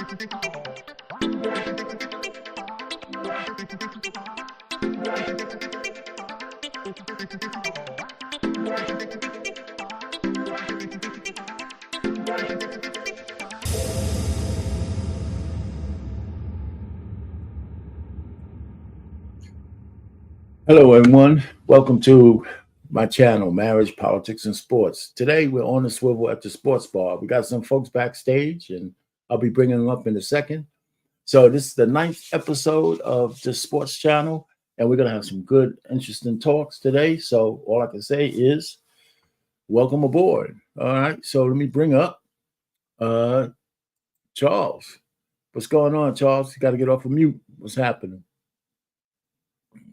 Hello, everyone. Welcome to my channel, Marriage, Politics, and Sports. Today, we're on the swivel at the Sportsbar. We got some folks backstage, and I'll be bringing them up in a second. So this is the 9th episode of the Sports Channel, and we're going to have some good, interesting talks today. So all I can say is welcome aboard. All right, so let me bring up Charles. What's going on, Charles? You got to get off of mute. What's happening?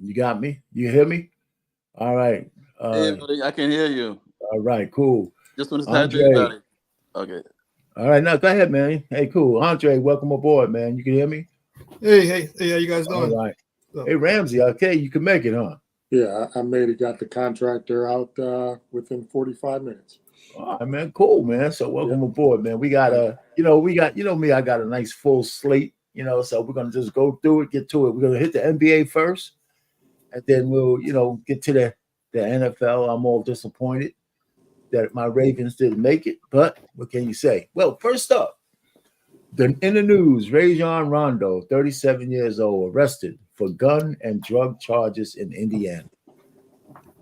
You got me? You hear me? All right. Hey, buddy, I can hear you. All right, cool. Just want to say hi to everybody. Okay. All right, now go ahead, man. Hey, cool. Andre, welcome aboard, man. You can hear me? Hey, how you guys doing? All right. Hey, Ramsey, okay, you can make it, huh? Yeah, I made it. Got the contractor out within 45 minutes. All right, man. Cool, man. So welcome aboard, man. We got me, I got a nice full slate, so we're going to just go through it, get to it. We're going to hit the NBA first, and then we'll, get to the NFL. I'm all disappointed that my Ravens didn't make it, but what can you say? Well, first up, in the news, Rajon Rondo, 37 years old, arrested for gun and drug charges in Indiana.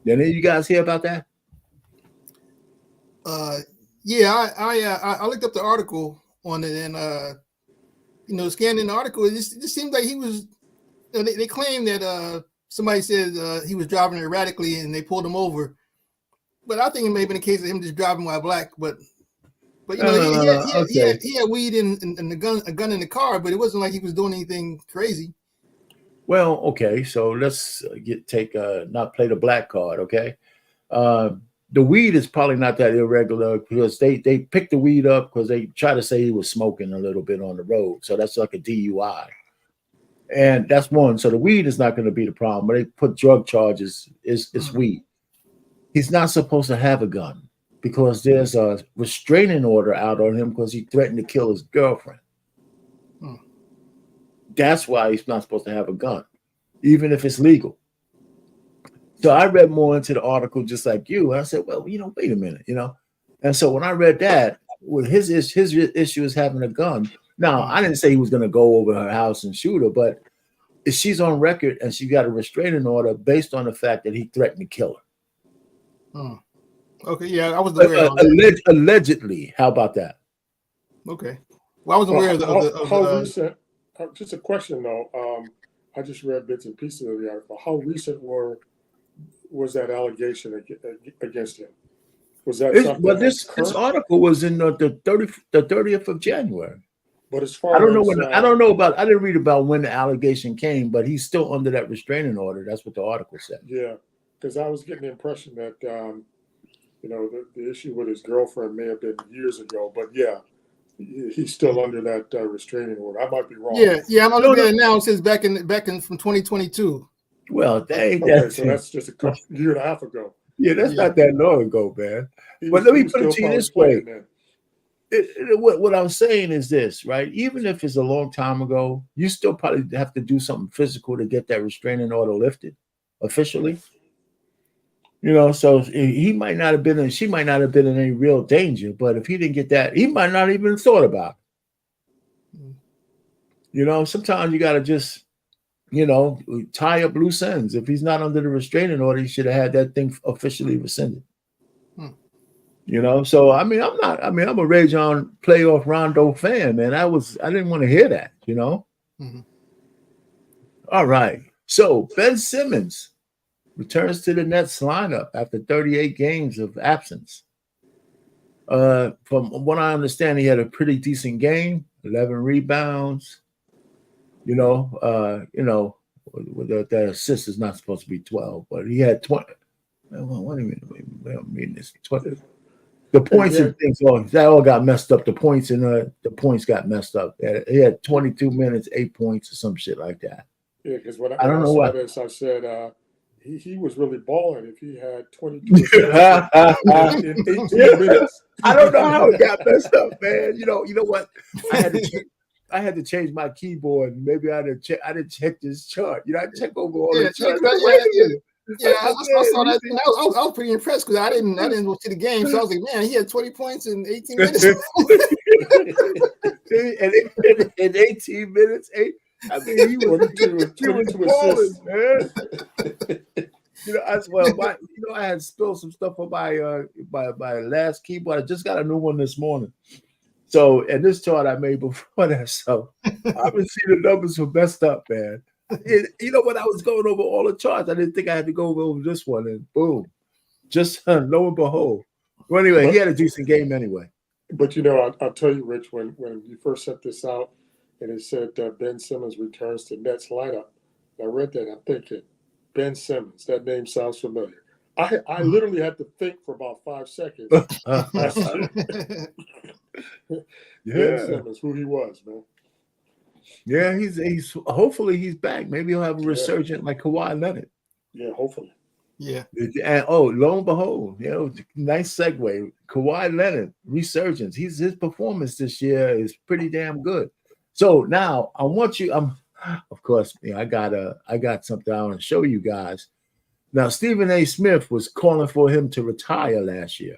Did any of you guys hear about that? Yeah, I looked up the article on it, and scanning the article, it just seemed like he was. They claim that somebody said he was driving erratically and they pulled him over. But I think it may have been a case of him just driving while black. But he had weed and a gun in the car, but it wasn't like he was doing anything crazy. Well, okay, so let's not play the black card, okay? The weed is probably not that irregular because they picked the weed up because they try to say he was smoking a little bit on the road. So that's like a DUI. And that's one. So the weed is not going to be the problem. But they put drug charges, it's weed. He's not supposed to have a gun because there's a restraining order out on him because he threatened to kill his girlfriend. That's why he's not supposed to have a gun, even if it's legal. So I read more into the article just like you. I said, well, wait a minute, And so when I read that, well, his issue is having a gun. Now, I didn't say he was going to go over her house and shoot her, but if she's on record and she got a restraining order based on the fact that he threatened to kill her. Okay, yeah, I was aware of allegedly. How about that? Okay. Well, I was aware of how recent. Just a question though. I just read bits and pieces of the article. How recent was that allegation against him? Was that something? This article was in the 30th of January. But as far I don't know I didn't read about when the allegation came, but he's still under that restraining order. That's what the article said. Yeah, because I was getting the impression that the issue with his girlfriend may have been years ago, but yeah, he's still under that restraining order. I might be wrong. Yeah, I'm looking at it now. It says back in from 2022. Well, so that's just a year and a half ago. Yeah, that's not that long ago, man. But let me put it to you this way. What I'm saying is this, right? Even if it's a long time ago, you still probably have to do something physical to get that restraining order lifted officially. So he might not have been she might not have been in any real danger, but if he didn't get that, he might not even have thought about it. Sometimes you got to just, tie up loose ends. If he's not under the restraining order, he should have had that thing officially rescinded. So I'm a Rajon playoff Rondo fan, man. I didn't want to hear that, All right. So Ben Simmons returns to the Nets lineup after 38 games of absence. From what I understand, he had a pretty decent game, 11 rebounds. The assist is not supposed to be 12, but he had 20. What do you mean? This 20. The points and things, that all got messed up. The points got messed up. He had 22 minutes, 8 points, or some shit like that. Yeah, because when I don't know what this, I said he was really balling if he had 22 in 18 minutes. I don't know how it got messed up, man. You know what? I had to change my keyboard. Maybe I didn't check this chart. I check over all the charts. I saw that. And I was pretty impressed because I didn't go to the game. So I was like, man, he had 20 points in 18 minutes. in 18 minutes, I mean, he was balling, man. I had spilled some stuff on my last keyboard. I just got a new one this morning. So, and this chart I made before that. So, I've been seeing the numbers were messed up, man. When I was going over all the charts, I didn't think I had to go over this one, and boom, just lo and behold. Well, anyway, he had a decent game anyway. But I'll tell you, Rich, when you first sent this out, and it said Ben Simmons returns to Nets lineup, I read that. I'm thinking, Ben Simmons. That name sounds familiar. I literally had to think for about 5 seconds. Ben Simmons, who he was, man. Yeah, he's hopefully he's back. Maybe he'll have a resurgent like Kawhi Leonard. Yeah, hopefully. Yeah. And lo and behold, nice segue. Kawhi Leonard resurgence. His performance this year is pretty damn good. So now I want you. Of course, I got something I want to show you guys. Now Stephen A. Smith was calling for him to retire last year.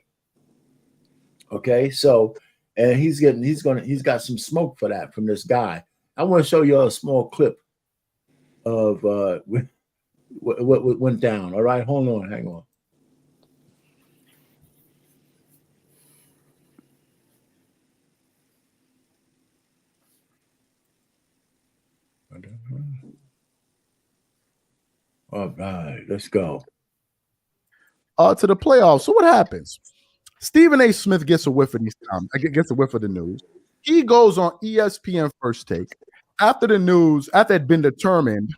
Okay, so and he's got some smoke for that from this guy. I want to show you a small clip of what went down. All right, hold on, hang on. All right, let's go. To the playoffs. So what happens? Stephen A. Smith gets a whiff of the news. He goes on ESPN First Take after the news, after it had been determined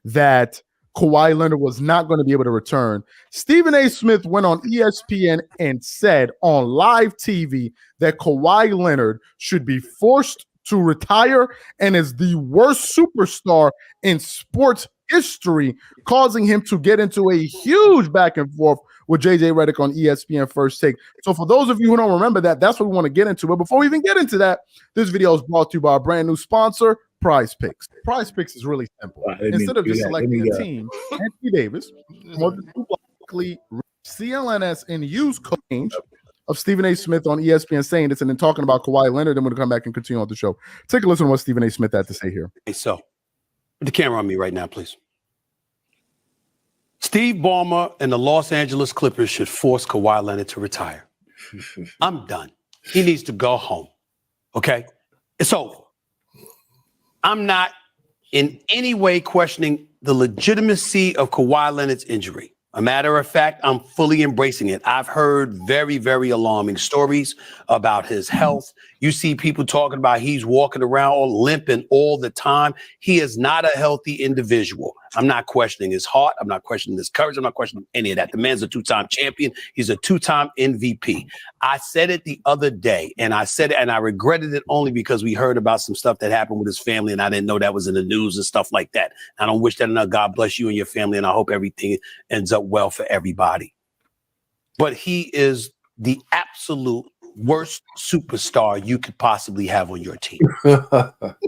that Kawhi Leonard was not going to be able to return. Stephen A. Smith went on ESPN and said on live TV that Kawhi Leonard should be forced to retire and is the worst superstar in sports history, causing him to get into a huge back and forth with JJ Redick on ESPN First Take. So for those of you who don't remember that, that's what we want to get into. But before we even get into that, this video is brought to you by our brand new sponsor, Prize Picks. Prize Picks is really simple. Instead of just selecting a team, Anthony Davis, CLNS and use code of Stephen A. Smith on ESPN saying this and then talking about Kawhi Leonard. I'm going to come back and continue on the show. Take a listen to what Stephen A. Smith had to say here. Hey, so put the camera on me right now, please. Steve Ballmer and the Los Angeles Clippers should force Kawhi Leonard to retire. I'm done. He needs to go home. Okay? It's over. I'm not in any way questioning the legitimacy of Kawhi Leonard's injury. A matter of fact, I'm fully embracing it. I've heard very, very alarming stories about his health. You see people talking about he's walking around all limping all the time. He is not a healthy individual. I'm not questioning his heart. I'm not questioning his courage. I'm not questioning any of that. The man's a two-time champion. He's a two-time MVP. I said it the other day, and I said it, and I regretted it only because we heard about some stuff that happened with his family, and I didn't know that was in the news and stuff like that. I don't wish that enough. God bless you and your family, and I hope everything ends up well for everybody. But he is the absolute worst superstar you could possibly have on your team.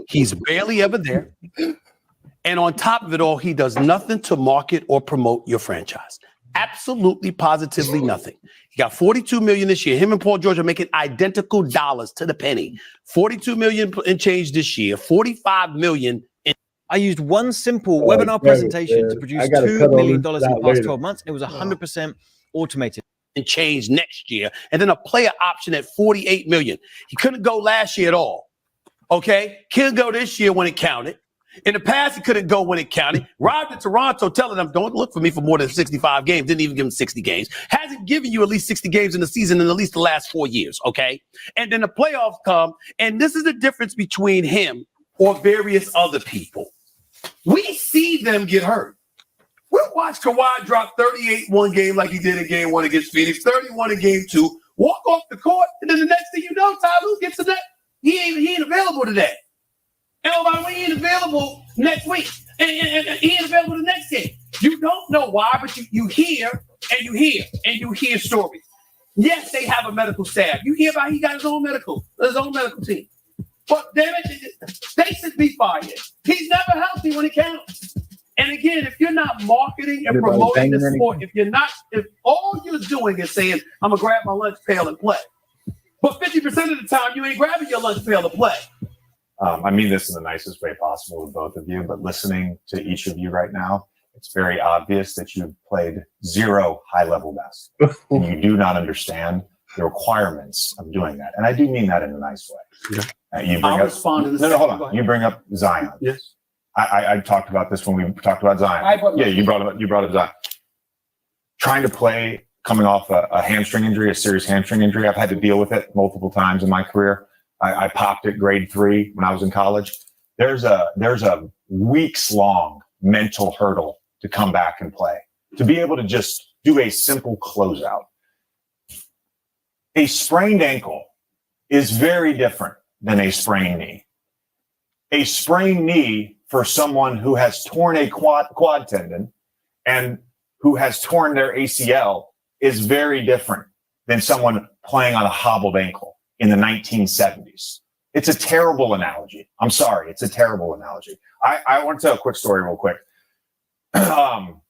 He's barely ever there. And on top of it all, he does nothing to market or promote your franchise. Absolutely, positively nothing. He got $42 million this year. Him and Paul George are making identical dollars to the penny. $42 million in change this year. $45 million. I used one simple webinar presentation to produce $2 million in the past 12 months. It was 100% automated. And change next year. And then a player option at $48 million. He couldn't go last year at all. Okay? Couldn't go this year when it counted. In the past, he couldn't go when it counted. Arrived in Toronto telling them, don't look for me for more than 65 games. Didn't even give him 60 games. Hasn't given you at least 60 games in the season in at least the last 4 years, okay? And then the playoffs come, and this is the difference between him or various other people. We see them get hurt. We'll watch Kawhi drop 38 one game like he did in game 1 against Phoenix, 31 in game 2, walk off the court, and then the next thing you know, Ty Lue gets to that. He ain't available today. And he ain't available next week. And he ain't available the next game. You don't know why, but you hear and you hear stories. Yes, they have a medical staff. You hear about he got his own medical team. But damn it, they should be fired. He's never healthy when it counts. And again, if you're not marketing and promoting the sport, if all you're doing is saying, I'm gonna grab my lunch pail and play, but 50% of the time you ain't grabbing your lunch pail to play. I mean this in the nicest way possible with both of you, but listening to each of you right now, it's very obvious that you've played zero high-level basketball, and you do not understand the requirements of doing that. And I do mean that in a nice way. You bring up, hold on. You bring up Zion. Yes. I talked about this when we talked about Zion. You brought up Zion. Trying to play coming off a hamstring injury, a serious hamstring injury. I've had to deal with it multiple times in my career. I popped it grade 3 when I was in college. There's a weeks long mental hurdle to come back and play. To be able to just do a simple closeout. A sprained ankle is very different than a sprained knee. A sprained knee for someone who has torn a quad tendon and who has torn their ACL is very different than someone playing on a hobbled ankle in the 1970s. It's a terrible analogy. I'm sorry. It's a terrible analogy. I want to tell a quick story real quick. Because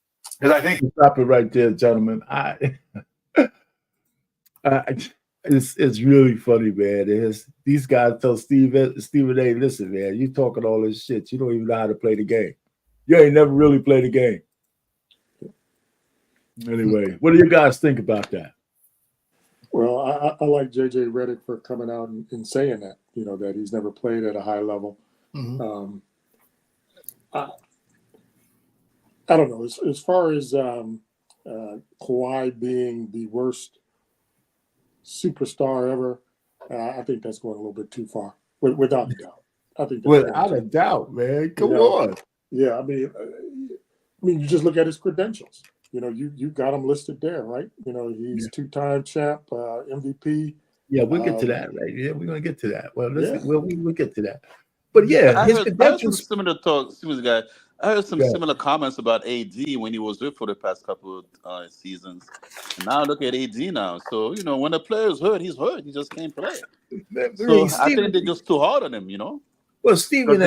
I think stop it right there, gentlemen. It's really funny, man. These guys tell Stephen A, listen, man, you talking all this shit. You don't even know how to play the game. You ain't never really played the game. Anyway, what do you guys think about that? Well, I like JJ Redick for coming out and saying that, that he's never played at a high level. Mm-hmm. I don't know. As far as Kawhi being the worst superstar ever, I think that's going a little bit too far, without a doubt. I think that's without a doubt, man. Come on. Yeah, I mean, you just look at his credentials. You got him listed there, right? He's 2-time champ, MVP. Yeah, we'll get to that, right? Yeah, we're gonna get to that. Well, we'll get to that. But yeah, his credentials. I heard some similar comments about AD when he was with for the past couple of seasons. And now look at AD now. So when a player is hurt, he's hurt. He just can't play. I think they're just too hard on him. Well, Stephen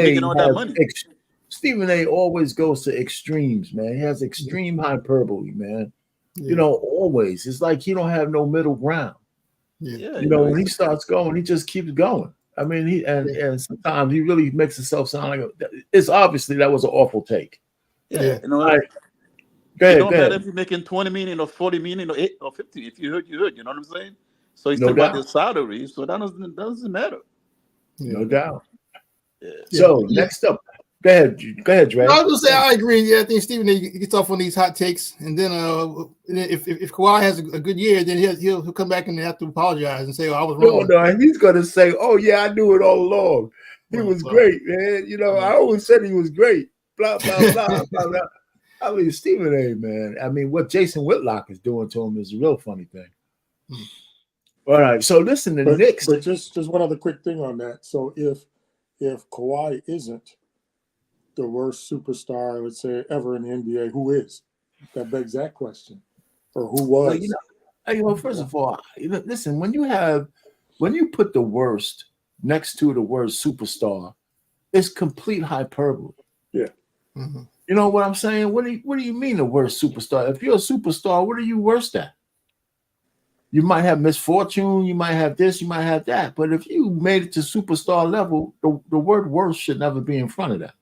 A. always goes to extremes, man. He has extreme hyperbole, man. Yeah. Always. It's like he don't have no middle ground. Yeah. When he starts going, he just keeps going. I mean, and sometimes he really makes himself sound like it's obviously that was an awful take. Yeah. Go ahead. Don't matter if you're making 20 million or 40 million or 8 or 50. If you hurt, you hurt. You know what I'm saying? So he's talking about his salary, so that doesn't matter. No doubt. Yeah. So next up. Go ahead, Dre. I was gonna say I agree. Yeah, I think Stephen A gets off on these hot takes, and then if Kawhi has a good year, then he'll come back and have to apologize and say, "Oh, I was wrong." No, he's gonna say, "Oh yeah, I knew it all along. He was great, man. I always said he was great." Blah blah blah blah blah. I mean, Stephen A, man. I mean, what Jason Whitlock is doing to him is a real funny thing. All right, so listen to Knicks. But just one other quick thing on that. So if Kawhi isn't the worst superstar, I would say, ever in the NBA, who is? That begs that question. Or who was? First of all, listen, when you put the worst next to the word superstar, it's complete hyperbole. Yeah. Mm-hmm. You know what I'm saying? What do you mean the worst superstar? If you're a superstar, what are you worst at? You might have misfortune, you might have this, you might have that. But if you made it to superstar level, the word worst should never be in front of that.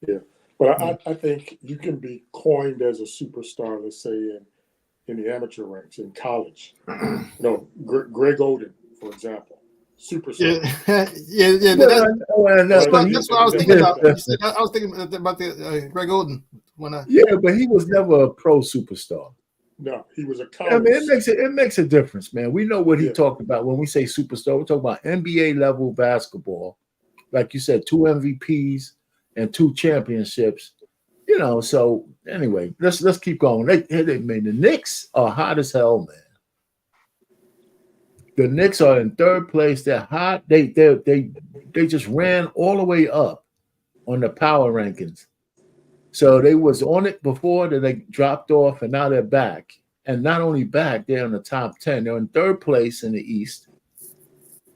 Yeah, but I think you can be coined as a superstar, let's say in the amateur ranks in college. Greg Oden, for example, superstar. Yeah. That's what I was thinking about. I was thinking about the Greg Oden but he was never a pro superstar. No, he was a college. I mean, it makes a difference, man. We know what he talked about when we say superstar. We're talking about NBA level basketball, like you said, 2 MVPs. And 2 championships, So anyway, let's keep going. The Knicks are hot as hell, man. The Knicks are in 3rd place. They're hot. They just ran all the way up on the power rankings. So they was on it before, then they dropped off, and now they're back. And not only back, they're in the top 10. They're in 3rd place in the East.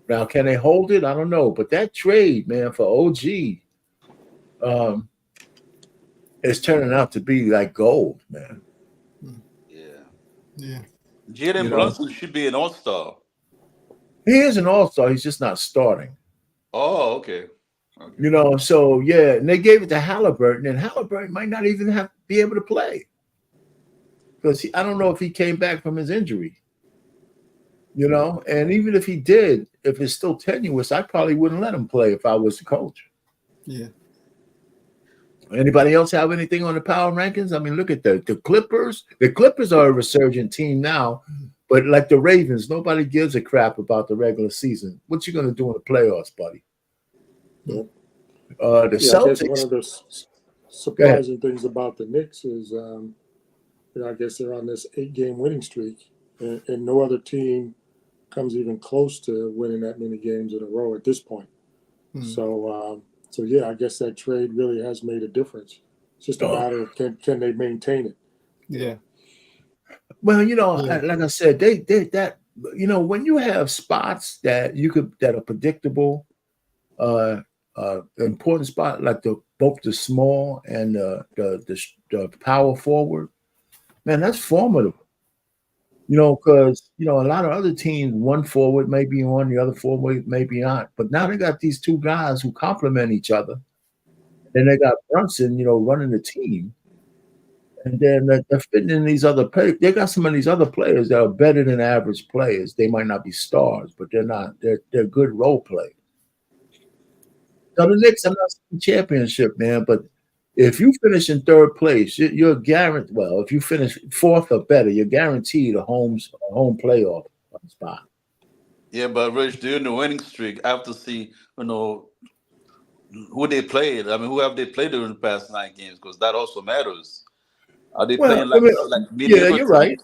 Now, can they hold it? I don't know. But that trade, man, for OG, is turning out to be like gold, man. Yeah. Jalen Brunson should be an all-star. He is an all-star. He's just not starting. Oh, okay. So yeah, and they gave it to Halliburton, and Halliburton might not even be able to play because I don't know if he came back from his injury. And even if he did, if it's still tenuous, I probably wouldn't let him play if I was the coach. Yeah. Anybody else have anything on the power rankings? I mean, look at the Clippers. The Clippers are a resurgent team now, but like the Ravens, nobody gives a crap about the regular season. What you going to do in the playoffs, buddy? Yeah. The Celtics. One of the surprising things about the Knicks is, I guess they're on this 8-game winning streak, and no other team comes even close to winning that many games in a row at this point. So yeah, I guess that trade really has made a difference. It's just a matter of can they maintain it? Yeah. Well, like I said, they that when you have spots that that are predictable, important spot like both the small and the power forward, man, that's formidable. Because a lot of other teams, one forward may be on, the other forward maybe not. But now they got these two guys who complement each other. Then they got Brunson, running the team. And then they're fitting in these other players. They got some of these other players that are better than average players. They might not be stars, but they're not. They're good role players. So the Knicks are not the championship, man. But if you finish in third place, you're guaranteed. Well, if you finish fourth or better, you're guaranteed a home playoff spot. Yeah, but Rich, during the winning streak, I have to see, who they played. I mean, who have they played during the past 9 games? Because that also matters. Are they playing like mediocre? Yeah, you're right.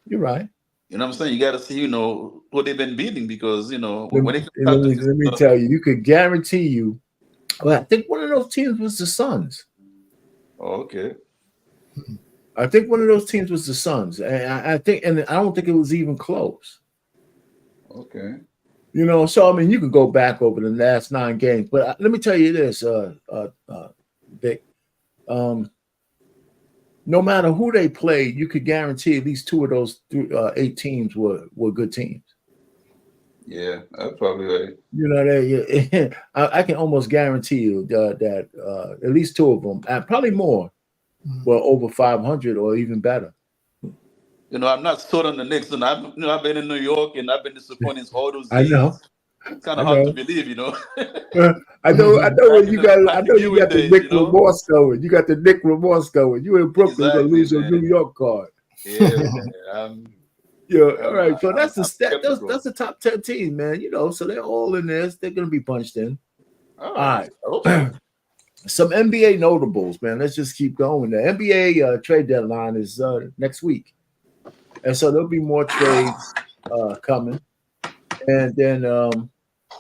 You're right. You know what I'm saying? You got to see, who they've been beating because, when they let me tell you, you could guarantee you. Well, I think one of those teams was the Suns. Oh, okay. I think one of those teams was the Suns, and I don't think it was even close. Okay. So I mean, you could go back over the last 9 games, but let me tell you this, Vic. No matter who they played, you could guarantee at least 2 of those 8 teams were good teams. Yeah, that's probably right. I can almost guarantee you that at least 2 of them, and probably more, were over 500 or even better. I'm not sold on the Knicks, and I've been in New York and I've been disappointed all those I years. know. It's kind of hard to believe, I know when you got the Nick remorse going. You got the Nick remorse going. You in Brooklyn, you're gonna lose your New York card. Yeah, all right. So that's the top 10 team, man. So they're all in this. They're gonna be punched in. All right. Some NBA notables, man. Let's just keep going. The NBA trade deadline is next week, and so there'll be more trades coming. And then,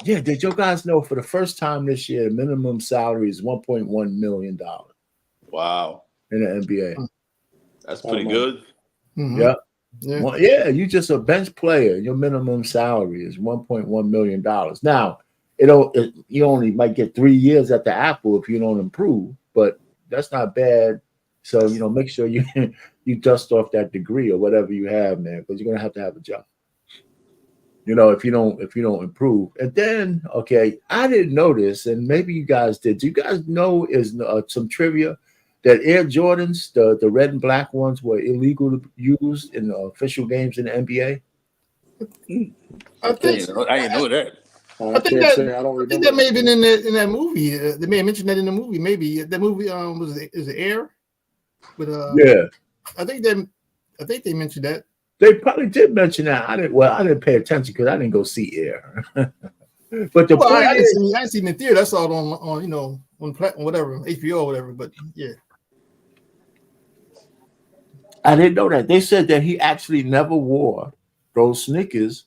did you guys know for the first time this year, the minimum salary is $1.1 million? Wow. In the NBA. That's pretty good. Mm-hmm. Yeah. Well, you're just a bench player. Your minimum salary is $1.1 million. Now, you only might get 3 years at the Apple if you don't improve, but that's not bad. So, make sure you dust off that degree or whatever you have, man, because you're going to have a job. If you don't improve. And then, I didn't notice, and maybe you guys did. Do you guys know is some trivia that Air Jordans, the red and black ones, were illegal to use in official games in the NBA? I didn't know that. I think that may have been in that movie. They may have mentioned that in the movie. Maybe that movie is it Air? But I think they mentioned that. They probably did mention that. I didn't pay attention because I didn't go see Air. But the point I didn't see him in theater. I saw it on whatever, HBO or whatever. But yeah, I didn't know that. They said that he actually never wore those sneakers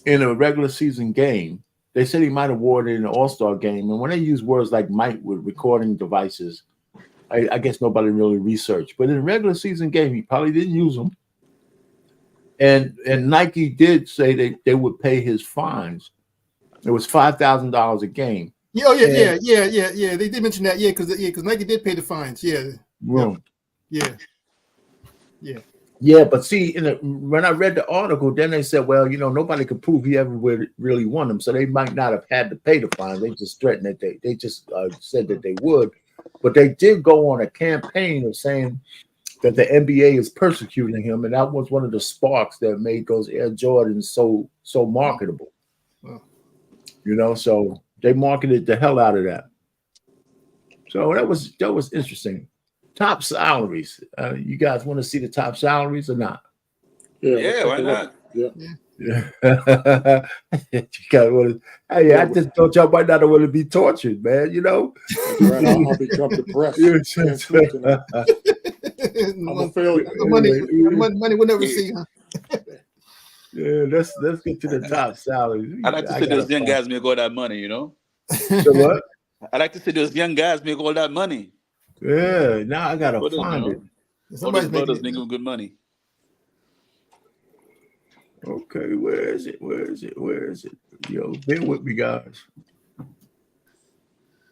in a regular season game. They said he might have worn it in an All-Star game. And when they use words like "might" with recording devices, I guess nobody really researched. But in a regular season game, he probably didn't use them. And Nike did say they would pay his fines It was $5,000 a game. Yeah, oh, yeah. They did mention that, because Nike did pay the fines. Yeah. Yeah, but see, when I read the article, then they said, well, nobody could prove he ever really won them, so they might not have had to pay the fine. They just threatened that they just said that they would, but they did go on a campaign of saying that the NBA is persecuting him, and that was one of the sparks that made those Air Jordans so marketable. So they marketed the hell out of that. So that was interesting. Top salaries. You guys want to see the top salaries or not? Yeah, why not? Yeah. You guys want to, I just thought y'all might not want to be tortured, man. Right, I'll become depressed. I'm a failure. Money we'll never see, huh? Yeah, let's get to the top salaries. I like to see those young guys make all that money, So what? I like to see those young guys make all that money. Yeah, now I gotta find it. Somebody's brothers making good money. Okay, where is it? Yo, bear with me, guys.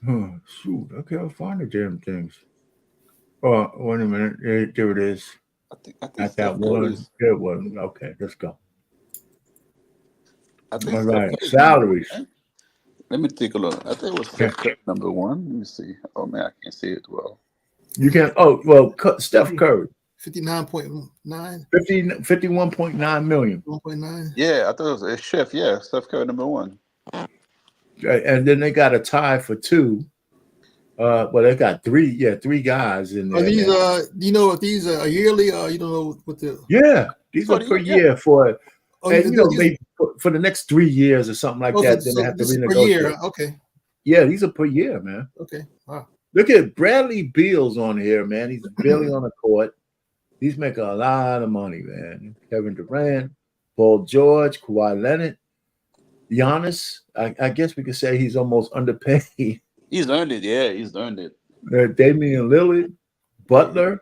Shoot, I can't find the damn things. Oh, wait a minute. There it is. I think that one. There it was. Okay, let's go. All right, salaries. Let me take a look. I think it was Steph Curry number 1. Let me see. Oh man, I can't see it well. You can't. Oh well, Steph Curry. 59.9. 51.9 million. 1.9. Yeah, I thought it was a chef. Yeah, Steph Curry number 1. And then they got a tie for 2. Well, they got 3. Yeah, 3 guys in there. Are these? Do you know if these are yearly? You don't know what the? Yeah, these are per year for. And maybe for the next 3 years or something like that. Then they have to renegotiate. Per year. Okay. Yeah, these are per year, man. Okay. Wow. Look at Bradley Beal's on here, man. He's barely on the court. He's making a lot of money, man. Kevin Durant, Paul George, Kawhi Leonard, Giannis. I guess we could say he's almost underpaid. He's earned it. Yeah, he's earned it. Damian Lillard, Butler.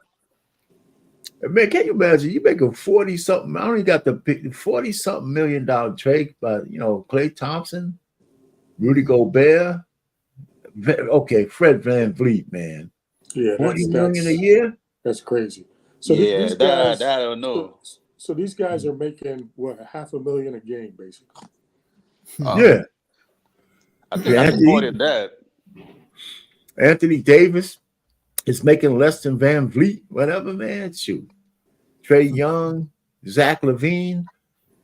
Man, can you imagine? You making 40-something. I only got the 40-something $million trade, but Klay Thompson, Rudy Gobert. Okay, Fred VanVleet, man. Yeah, $40 million a year. That's crazy. So yeah, these guys, I don't know. So these guys are making what, $500,000 a game, basically. Yeah, I think more than that. Anthony Davis is making less than VanVleet, whatever, man. Shoot, Trae Young, Zach LaVine.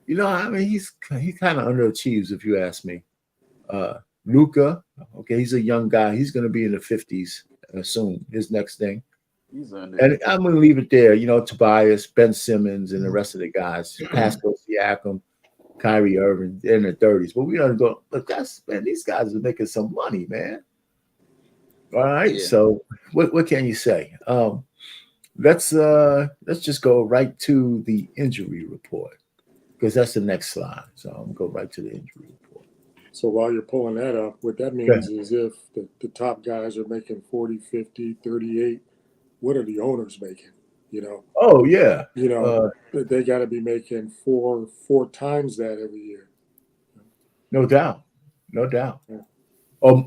He's kind of underachieves if you ask me. Luka, okay, he's a young guy. He's going to be in the 50s soon. His next thing. And I'm going to leave it there. Tobias, Ben Simmons, and the rest of the guys. Pascal Siakam, Kyrie Irving, they're in their 30s. But we got to go. Look, these guys are making some money, man. All right. Yeah. So what can you say? Let's just go right to the injury report because that's the next slide. So I'm gonna go right to the injury report. So while you're pulling that up, what that means is if the top guys are making 40, 50, 38, what are the owners making? Oh yeah. They got to be making four times that every year. No doubt. Yeah.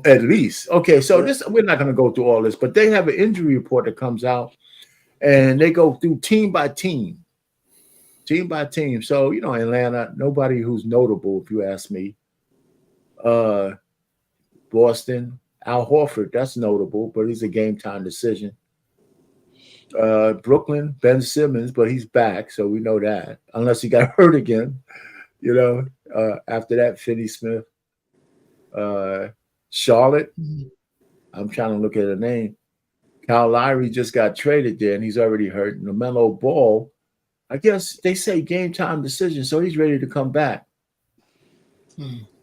At least. Okay, so we're not going to go through all this, but they have an injury report that comes out, and they go through team by team. So Atlanta, nobody who's notable, if you ask me. Boston, Al Horford, that's notable, but he's a game time decision. Brooklyn, Ben Simmons, but he's back, so we know that. Unless he got hurt again, after that, Finney Smith. Charlotte, I'm trying to look at her name. Kyle Lowry just got traded there, and he's already hurt. And LaMelo Ball, I guess they say game time decision, so he's ready to come back.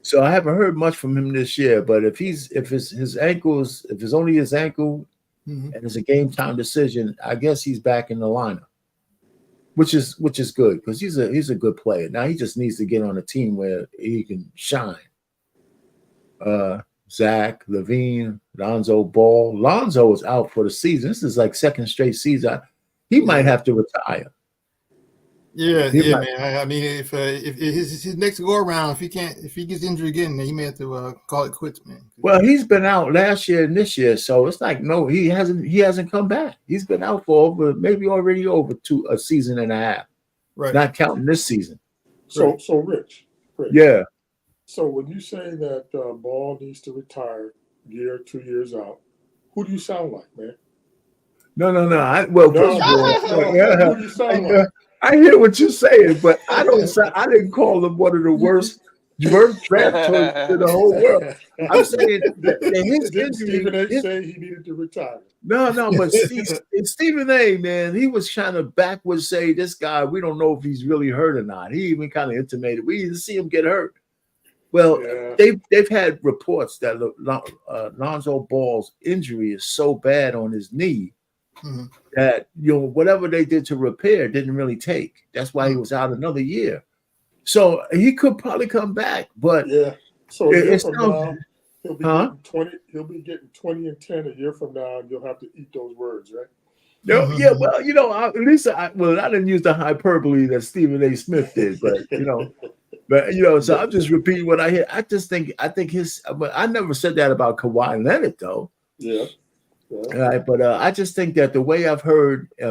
So I haven't heard much from him this year. But if his ankles, if it's only his ankle, and it's a game time decision, I guess he's back in the lineup, which is good because he's a good player. Now he just needs to get on a team where he can shine. Zach LaVine, Lonzo Ball. Lonzo is out for the season. This is like second straight season. He might have to retire. Yeah, man. I mean, if his next go around, if he gets injured again, then he may have to call it quits, man. Well, he's been out last year and this year, so it's like no, he hasn't come back. He's been out for already over a season and a half, right? Not counting this season. So Rich. Yeah. So when you say that Ball needs to retire year, 2 years out, who do you sound like, man? No. First of all, who do you sound like? I hear what you're saying, but I didn't call him one of the worst draft choices in the whole world. I'm saying didn't Stephen A. say he needed to retire? No, but Stephen A., man, he was trying to backwards say this guy, we don't know if he's really hurt or not. He even kind of intimated we didn't see him get hurt. Well, they've had reports that Lonzo Ball's injury is so bad on his knee that whatever they did to repair didn't really take. That's why he was out another year. So he could probably come back, but So a year from now, he'll be getting 20 and 10 a year from now, and you'll have to eat those words, right? No, at least I didn't use the hyperbole that Stephen A. Smith did, but so I'm just repeating what I hear. I think I never said that about Kawhi Leonard though. Yeah. Right, but I just think that the way I've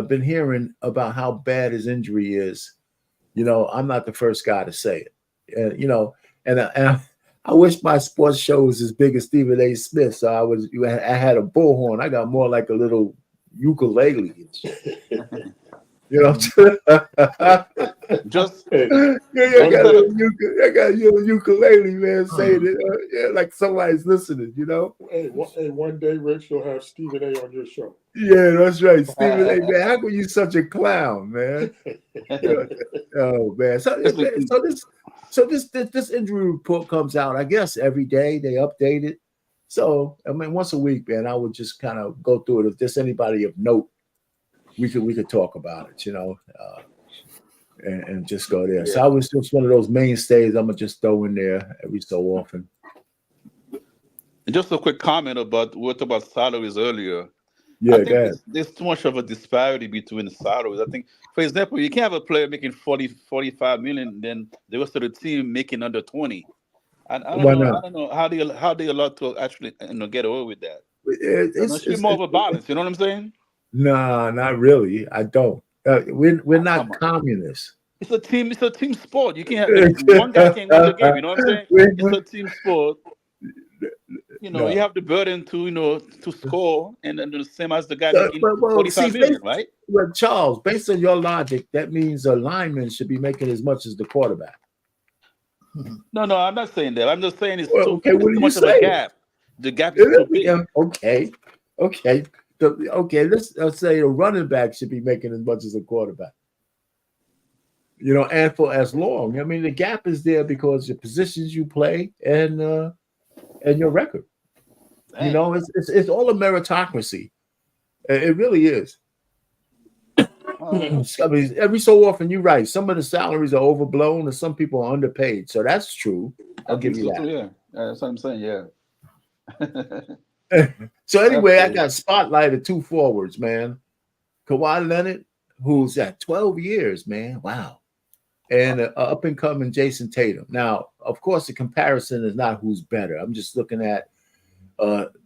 been hearing about how bad his injury is, I'm not the first guy to say it. And I wish my sports show was as big as Stephen A. Smith. So I had a bullhorn. I got more like a little ukulele. Just I got a ukulele, man, saying it like somebody's listening, Hey, one day, Rich, you'll have Stephen A. on your show. Yeah, that's right, Stephen A. Man, how come you such a clown, man? Oh man, so this injury report comes out, I guess every day they update it. So I mean, once a week, man, I would just kind of go through it. If there's anybody of note, we could talk about it, and just go there. So I was just one of those mainstays I'm gonna just throw in there every so often. And just a quick comment about what about salaries earlier. Yeah, I think there's too much of a disparity between the salaries. I think, for example, you can't have a player making 45 million, then the rest of the team making under 20. I don't know how they allowed to actually get away with that. It's more of a balance. You know what I'm saying? No, not really. I don't. We're not communists. It's a team sport. You can't one guy can't win the game. You know what I'm saying? It's a team sport. You have the burden to score, and the same as the guy making 45 million, right? Well, Charles, based on your logic, that means a lineman should be making as much as the quarterback. No, I'm not saying that. I'm just saying it's too much of a gap. The gap is too big. Okay. Let's say a running back should be making as much as a quarterback. And for as long. I mean, the gap is there because the positions you play and your record. Dang. It's all a meritocracy. It really is. I mean, every so often you're right. Some of the salaries are overblown, and some people are underpaid. So that's true. I'll give you that. Too, yeah, that's what I'm saying. Yeah. So anyway, I got spotlighted 2 forwards, man. Kawhi Leonard, who's at 12 years, man. Wow. And up and coming Jason Tatum. Now, of course, the comparison is not who's better. I'm just looking at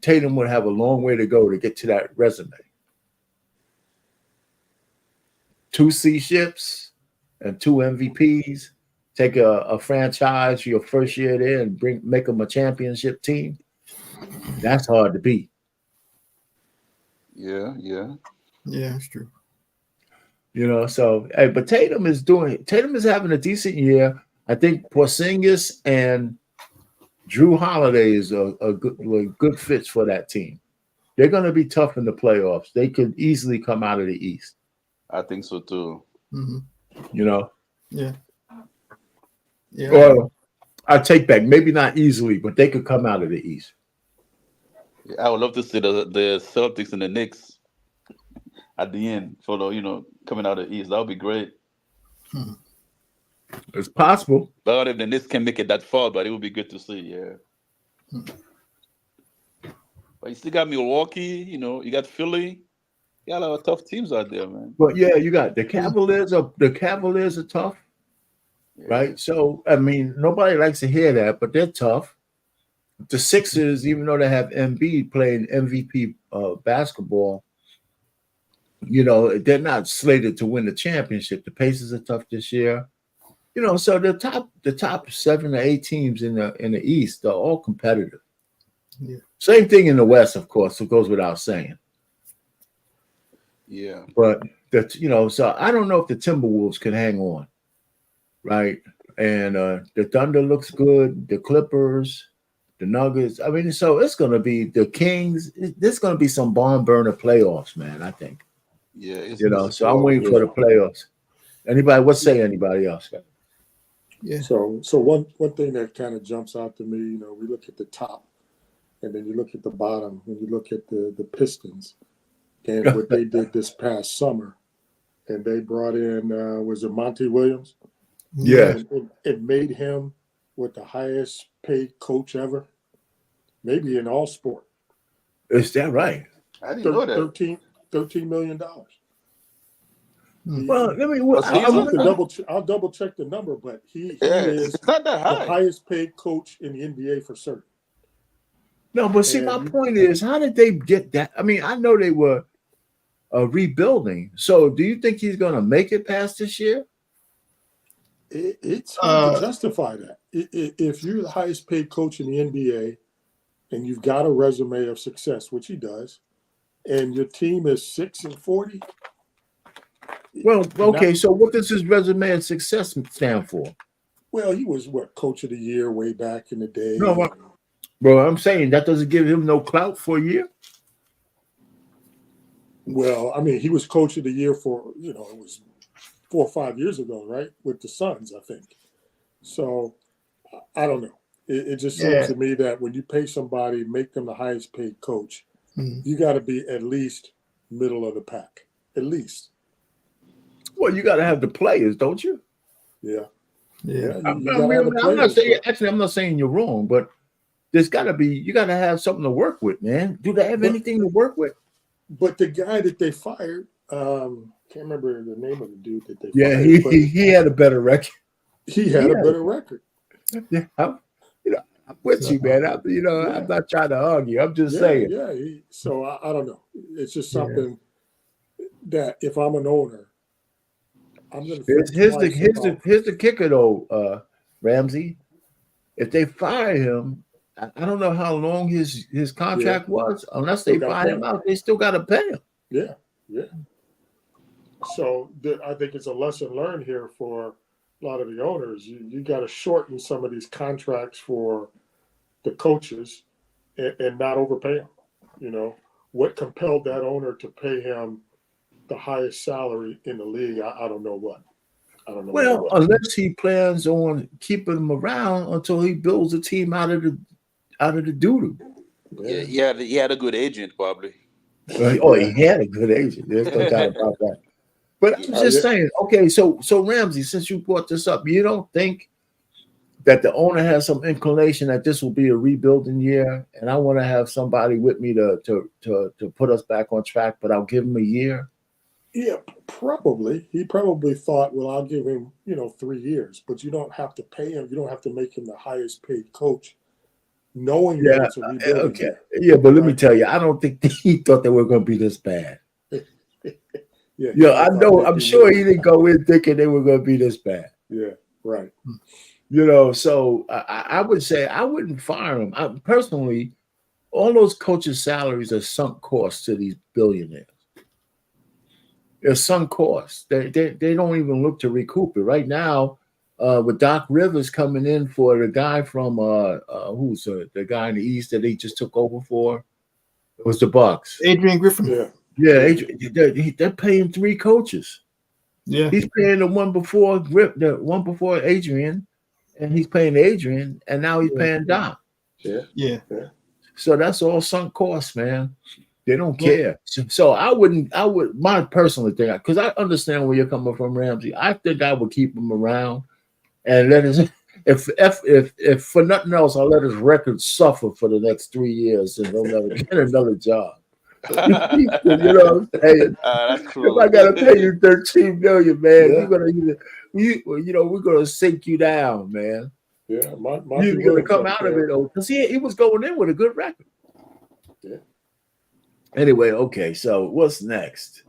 Tatum would have a long way to go to get to that resume. 2 C ships and 2 MVPs. Take a franchise your first year there and make them a championship team. That's hard to beat. Yeah, it's true. So hey, but Tatum is having a decent year. I think Porzingis and Drew Holiday is a good fits for that team. They're going to be tough in the playoffs. They could easily come out of the East. I think so too. Mm-hmm. Yeah. Well, I take back, maybe not easily, but they could come out of the East. Yeah, I would love to see the Celtics and the Knicks at the end for coming out of the East. That would be great. It's possible. But if the Knicks can make it that far, but it would be good to see. Yeah. But you still got Milwaukee. You got Philly. Yeah, a lot of tough teams out there, man. But yeah, you got the Cavaliers. The Cavaliers are tough, right? So I mean, nobody likes to hear that, but they're tough. The Sixers, even though they have Embiid playing MVP basketball, you know, they're not slated to win the championship. The Pacers are tough this year. You know, so the top 7 or 8 teams in the East are all competitive. Yeah. Same thing in the West, of course. It goes without saying. Yeah. But so I don't know if the Timberwolves can hang on, right? And the Thunder looks good. The Clippers, the Nuggets. I mean, so it's going to be the Kings. There's going to be some barn burner playoffs, man. I think. Yeah. So I'm waiting for the playoffs. Anybody else? Yeah. So one thing that kind of jumps out to me, you know, we look at the top, and then you look at the bottom, and you look at the Pistons, and what they did this past summer, and they brought in was it Monty Williams? Yeah. It made him with the highest paid coach ever, maybe in all sport. Is that right? I didn't know that. $13 million. Well, I mean, I'll double check the number, but he is it's not that high. the highest paid coach in the NBA for certain. No, but see, my point is, how did they get that? I mean, I know they were rebuilding. So, do you think he's going to make it past this year? It's hard to justify that. If you're the highest paid coach in the NBA and you've got a resume of success, which he does, and your team is 6-40. Well, okay. So, what does his resume of success stand for? Well, he was coach of the year way back in the day. No, bro, I'm saying that doesn't give him no clout for a year. Well, I mean, he was coach of the year for, it was 4 or 5 years ago, right? With the Suns, I think. So I don't know. It just seems to me that when you pay somebody, make them the highest paid coach, you got to be at least middle of the pack, at least. Well, you got to have the players, don't you? Yeah. I'm not saying you're wrong, but there's got to be, you got to have something to work with, man. Do they have anything to work with? But the guy that they fired, can't remember the name of the dude that they fired. Yeah, he had a better record. He had a better record. Yeah, I'm with you, man. I'm not trying to argue. I'm just saying. Yeah. So I don't know. It's just something that if I'm an owner, I'm going to. Here's the kicker though, Ramsey. If they fire him, I don't know how long his contract was. Unless they fire him out, they still got to pay him. Yeah. So I think it's a lesson learned here for a lot of the owners. You got to shorten some of these contracts for the coaches and not overpay them. What compelled that owner to pay him the highest salary in the league? I don't know what. Well, unless he plans on keeping him around until he builds a team out of the doo-doo. Yeah, he had a good agent, probably. Oh, he had a good agent. There's no doubt about that. But I'm just saying, okay, so Ramsey, since you brought this up, you don't think that the owner has some inclination that this will be a rebuilding year, and I want to have somebody with me to put us back on track, but I'll give him a year? Yeah, probably. He probably thought, well, I'll give him, 3 years, but you don't have to pay him. You don't have to make him the highest paid coach, knowing that it's a rebuilding year. Yeah, but let me tell you, I don't think he thought they were going to be this bad. I'm sure he didn't go in thinking they were going to be this bad. Yeah, right. So I would say I wouldn't fire him. Personally, all those coaches' salaries are sunk costs to these billionaires. They're sunk costs. They don't even look to recoup it. Right now, with Doc Rivers coming in for the guy from who's the guy in the East that they just took over for, it was the Bucks. Adrian Griffin. Yeah, they're paying 3 coaches. Yeah, he's paying the one before Adrian, and he's paying Adrian, and now he's paying Doc. Yeah. So that's all sunk costs, man. They don't care. So I would my personal thing, because I understand where you're coming from, Ramsey. I think I would keep him around and let his if for nothing else, I'll let his record suffer for the next 3 years and he'll never get another job. You know what I'm saying? That's If cruel. I gotta pay you $13 million, man, Yeah. we're gonna sink you down, man. Yeah, You're gonna come out of it because he was going in with a good record. Yeah. Anyway, okay, so what's next?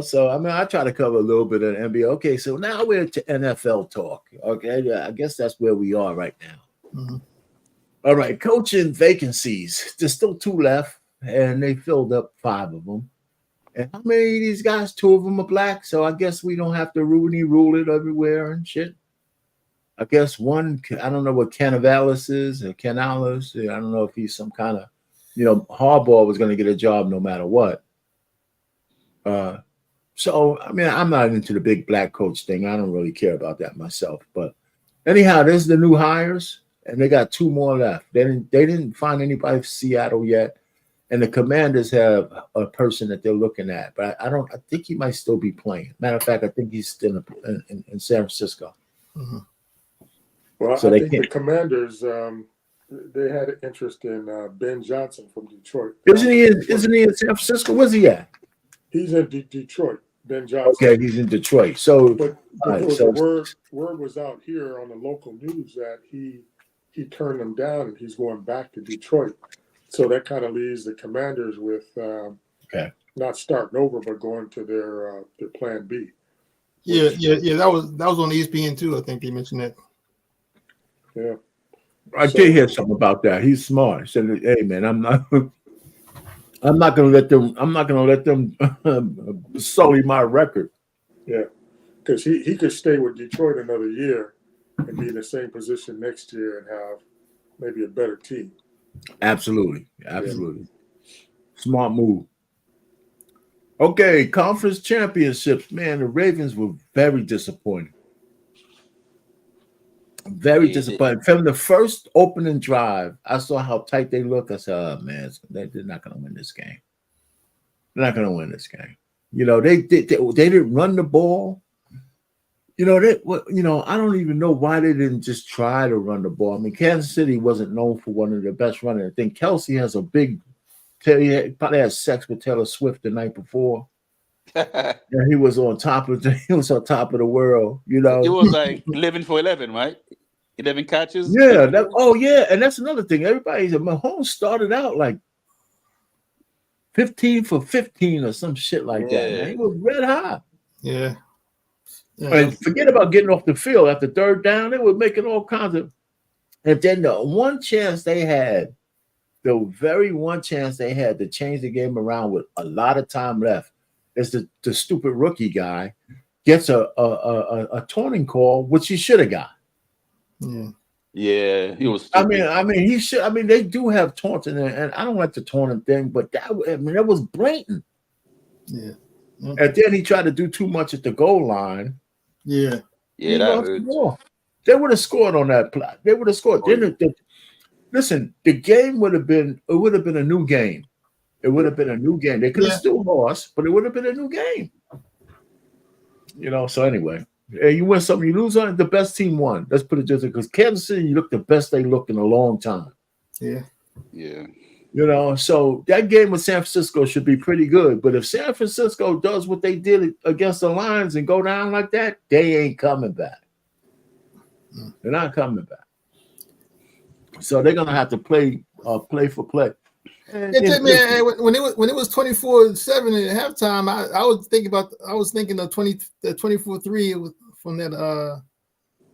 So I mean, I try to cover a little bit of the NBA. Okay, so now we're to NFL talk. Okay, I guess that's where we are right now. Mm-hmm. All right, coaching vacancies. There's still 2 left, and they filled up 5 of them. And how many of these guys? 2 of them are black, so I guess we don't have to rule it everywhere and shit. I guess one, I don't know what Cannavalis is or Canales. I don't know if he's some kind of, Harbaugh was going to get a job no matter what. So, I mean, I'm not into the big black coach thing. I don't really care about that myself. But anyhow, there's the new hires, and they got 2 more left. They didn't find anybody from Seattle yet. And the Commanders have a person that they're looking at. But I think he might still be playing. Matter of fact, I think he's still in San Francisco. Mm-hmm. Well, So I think the Commanders, they had an interest in Ben Johnson from Detroit. Isn't he in San Francisco? Where's he at? He's in Detroit, Ben Johnson. Okay, he's in Detroit. So, but right, the word was out here on the local news that he turned them down and he's going back to Detroit. So that kind of leaves the Commanders with not starting over, but going to their plan B. Yeah. That was on ESPN too. I think they mentioned that. Yeah, I did hear something about that. He's smart. He said, "Hey, man, I'm not going to let them sully my record." Yeah, because he could stay with Detroit another year and be in the same position next year and have maybe a better team. Absolutely. Smart move. Okay, conference championships. Man, the Ravens were very disappointing. Very disappointing. From the first opening drive, I saw how tight they looked. I said, "Oh man, they're not going to win this game. They're not going to win this game." They didn't run the ball. I don't even know why they didn't just try to run the ball. I mean, Kansas City wasn't known for one of the best runners. I think Kelsey has he probably had sex with Taylor Swift the night before. Yeah, he was on top of the world. It was like 11 for 11, right? 11 catches. Yeah. And that's another thing. Everybody said Mahomes started out like 15 for 15 or some shit like that. Man. He was red hot. Yeah. And forget about getting off the field after 3rd down. They were making all kinds of. And then the one chance they had, the very one chance they had to change the game around with a lot of time left, is the stupid rookie guy gets a taunting call, which he should have got. Yeah, he was stupid. I mean, he should. I mean, they do have taunting, and I don't like the taunting thing, but that was blatant. Yeah. And then he tried to do too much at the goal line. Yeah. Yeah, that hurt. They would have scored on that plot. They would have scored. Listen, the game would have been a new game. It would have been a new game. They could have still lost, but it would have been a new game. So anyway, you win something, you lose on it, the best team won. Let's put it just because Kansas City looked the best they looked in a long time. Yeah. Yeah. So that game with San Francisco should be pretty good. But if San Francisco does what they did against the Lions and go down like that, they ain't coming back. They're not coming back. So they're gonna have to play for play. When it was 24-7 at halftime, I was thinking of 24-3 from that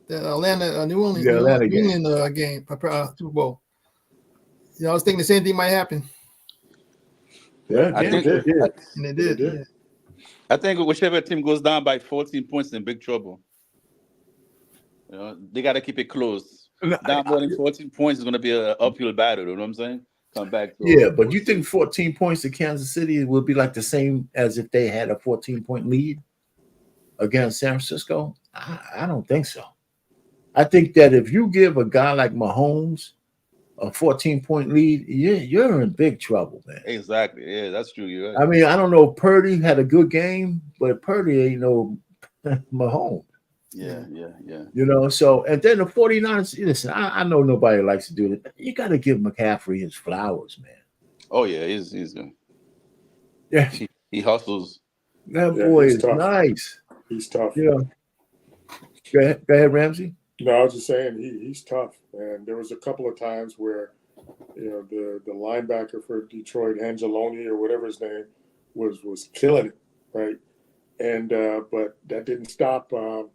Atlanta New England game, Super Bowl. I was thinking the same thing might happen. Yeah, I think it did. Yeah. I think whichever team goes down by 14 points is in big trouble. They got to keep it close. Down more than 14 points is going to be an uphill battle. You know what I'm saying? Come back. But you think 14 points to Kansas City will be like the same as if they had a 14-point lead against San Francisco? I don't think so. I think that if you give a guy like Mahomes a 14-point lead, you're in big trouble, man. Exactly. Yeah, that's true. You're right. I mean, I don't know. Purdy had a good game, but Purdy ain't no Mahomes. Yeah. So, and then the 49ers, listen, I know nobody likes to do it. You got to give McCaffrey his flowers, man. Oh, yeah, he's good. Yeah, He hustles. that Yeah, boy he's is tough. nice. He's tough. Yeah. Go ahead, Ramsey. No, I was just saying he's tough. And there was a couple of times where, the linebacker for Detroit, Angeloni or whatever his name was killing it, right? And but that didn't stop him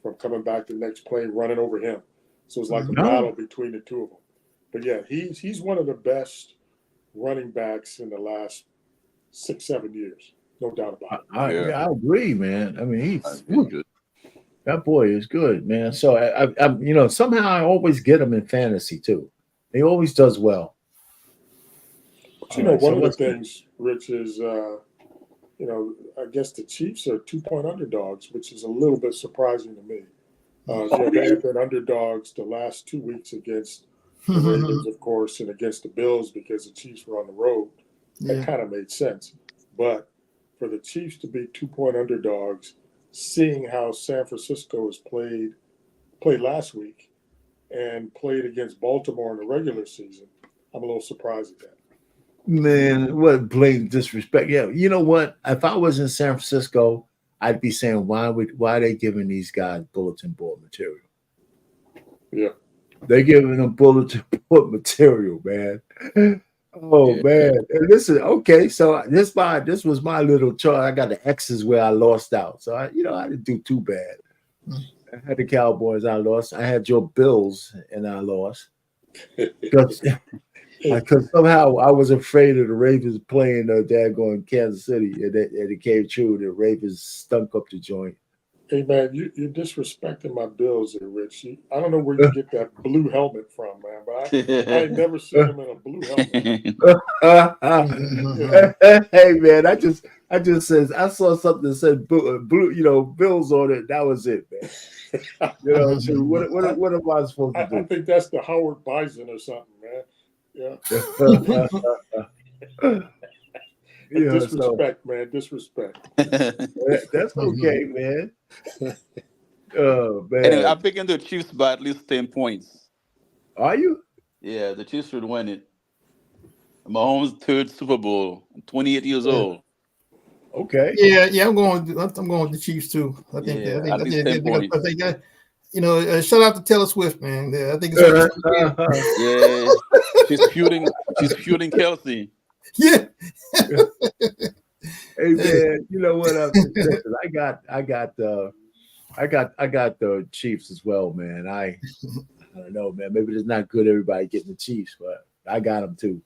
from coming back the next play, running over him. So it was like a battle between the two of them. But yeah, he's one of the best running backs in the last 6-7 years, no doubt about it. I agree, man. I mean, he's Good. that boy is good, man. So I somehow I always get him in fantasy too. He always does well. But one of the things, Rich, is I guess the Chiefs are 2-point underdogs, which is a little bit surprising to me. They have been underdogs the last 2 weeks against the Ravens, of course, and against the Bills because the Chiefs were on the road. That kind of made sense. But for the Chiefs to be 2-point underdogs, seeing how San Francisco has played last week and played against Baltimore in the regular season, I'm a little surprised at that. Man, what blatant disrespect. Yeah, you know what? If I was in San Francisco, I'd be saying, why are they giving these guys bulletin board material? Yeah. They're giving them bulletin board material, man. Oh man. And listen, okay, so this was my little chart. I got the X's where I lost out. So I didn't do too bad. I had the Cowboys, I lost. I had your Bills and I lost. Because somehow I was afraid of the Ravens playing daggone Kansas City, and it came true. The Ravens stunk up the joint. Hey man, you're disrespecting my Bills there, Rich. I don't know where you get that blue helmet from, man, but I ain't never seen him in a blue helmet. Hey man, I just says I saw something that said blue, Bills on it. That was it, man. So what am I supposed to do? I think that's the Howard Bison or something, man. Yeah. Disrespect, man. Disrespect. That's okay, man. Oh man. Anyway, I'm picking the Chiefs by at least 10 points. Are you? Yeah, the Chiefs should win it. Mahomes' third Super Bowl. 28 years old. Okay. Yeah. I'm going with the Chiefs too. I think. At least 10 points. Shout out to Taylor Swift, man. I think it's she's feuding Kelsey. Yeah. Hey man, you know what? I got the Chiefs as well, man. I don't know, man. Maybe it's not good everybody getting the Chiefs, but I got them too.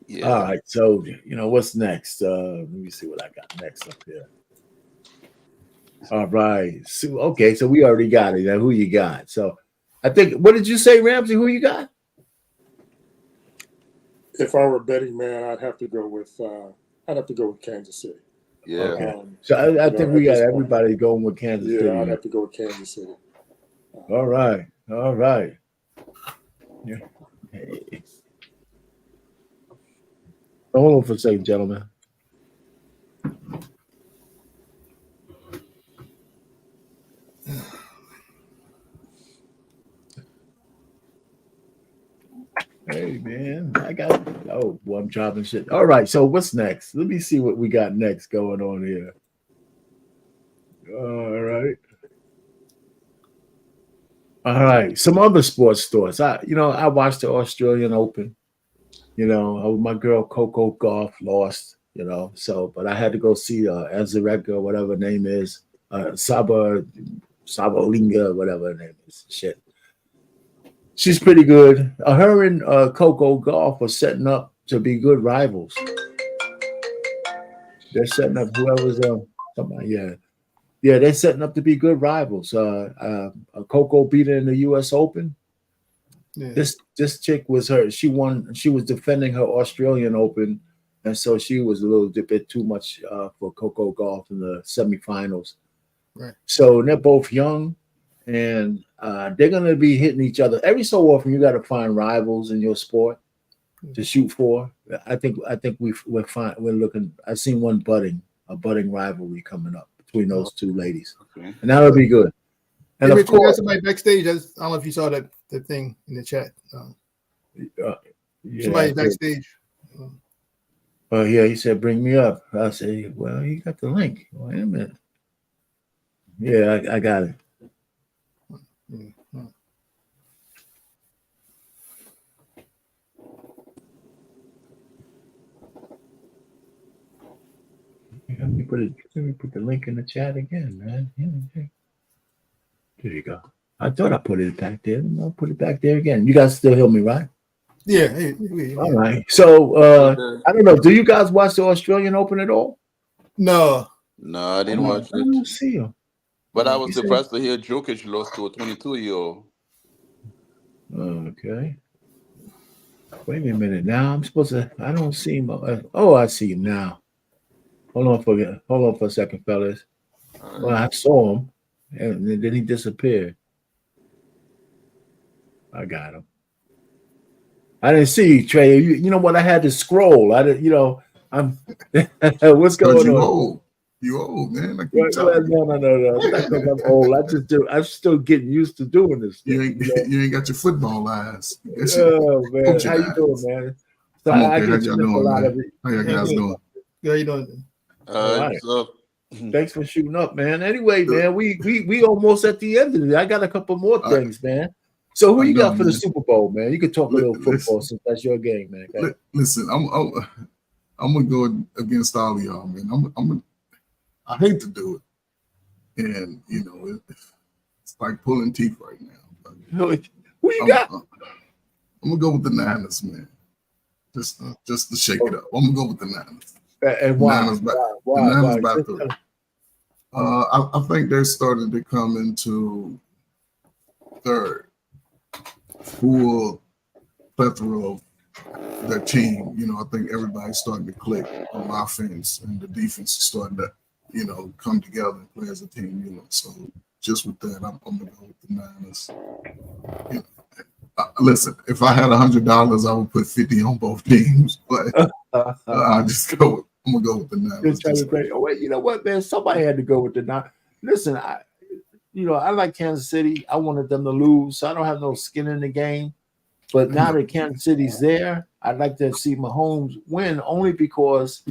Yeah. All right. So what's next? Let me see what I got next up here. All right. So, okay, so we already got it. Now, who you got? So I think, what did you say, Ramsey? Who you got? If I were a betting man, I'd have to go with Kansas City. Yeah. Okay. So I think we got everybody going with Kansas City. Yeah, I'd have to go with Kansas City. All right. Yeah. Hey. Hold on for a second, gentlemen. Hey man, I'm dropping shit. All right, so what's next? Let me see what we got next going on here. All right. Some other sports stores. I watched the Australian Open. My girl Coco Gauff lost. But I had to go see Azareka, whatever her name is, Sabalinga, whatever her name is. Shit. She's pretty good. Her and Coco Gauff are setting up to be good rivals. They're setting up whoever's somebody. Yeah, they're setting up to be good rivals. Coco beat her in the U.S. Open. Yeah. This chick was her. She won. She was defending her Australian Open, and so she was a little bit too much for Coco Gauff in the semifinals. Right. So they're both young. And they're going to be hitting each other. Every so often, you got to find rivals in your sport to shoot for. I think we're fine. We're looking. I've seen a budding rivalry coming up between those two ladies, and that'll be good. And of course, somebody backstage. I don't know if you saw that thing in the chat. Somebody backstage. Oh yeah, he said bring me up. I say, well, you got the link. Wait a minute. Yeah, I got it. Let me put the link in the chat again, man. Yeah. There you go. I thought I put it back there. I'll put it back there again. You guys still hear me, right? Yeah. All right. So I don't know. Do you guys watch the Australian Open at all? No. No, I didn't watch I it. don't see him. But I was surprised to hear Jokic lost to a 22-year-old. Okay. Wait a minute. Now I'm supposed to. I don't see him. Oh, I see him now. Hold on for a second, fellas. Well, I saw him, and then he disappeared. I got him. I didn't see you, Trey. You know what? I had to scroll. I didn't. You know, I'm. What's going on? You old, man. Like No. It's not because I'm old. I'm still getting used to doing this. You ain't got your football eyes. Oh man, how you doing, man? So I'm okay. I How get y'all a doing, lot man? of it. How y'all guys doing? How you doing? All right. Thanks for shooting up, man. Anyway, man, we almost at the end of it. I got a couple more things, man. So who you got for the Super Bowl, man? You could talk a little football since that's your game, man. Okay. Listen, I'm gonna go against all of y'all, man. I hate to do it, and you know it's like pulling teeth right now. Who you got? I'm gonna go with the Niners, man. Just to shake it up. I'm gonna go with the Niners. And why? The Niners by 3. I think they're starting to come into third full plethora of their team. You know, I think everybody's starting to click on offense, and the defense is starting to, you know, come together and play as a team. You know, so just with that, I'm gonna go with the Niners. You know, listen, if I had $100, I would put 50 on both teams, but I just go. I'm gonna go with the Niners. Oh, wait, you know what, man? Somebody had to go with the Niners. Listen, I like Kansas City. I wanted them to lose, so I don't have no skin in the game. But now that Kansas City's there, I'd like to see Mahomes win only because,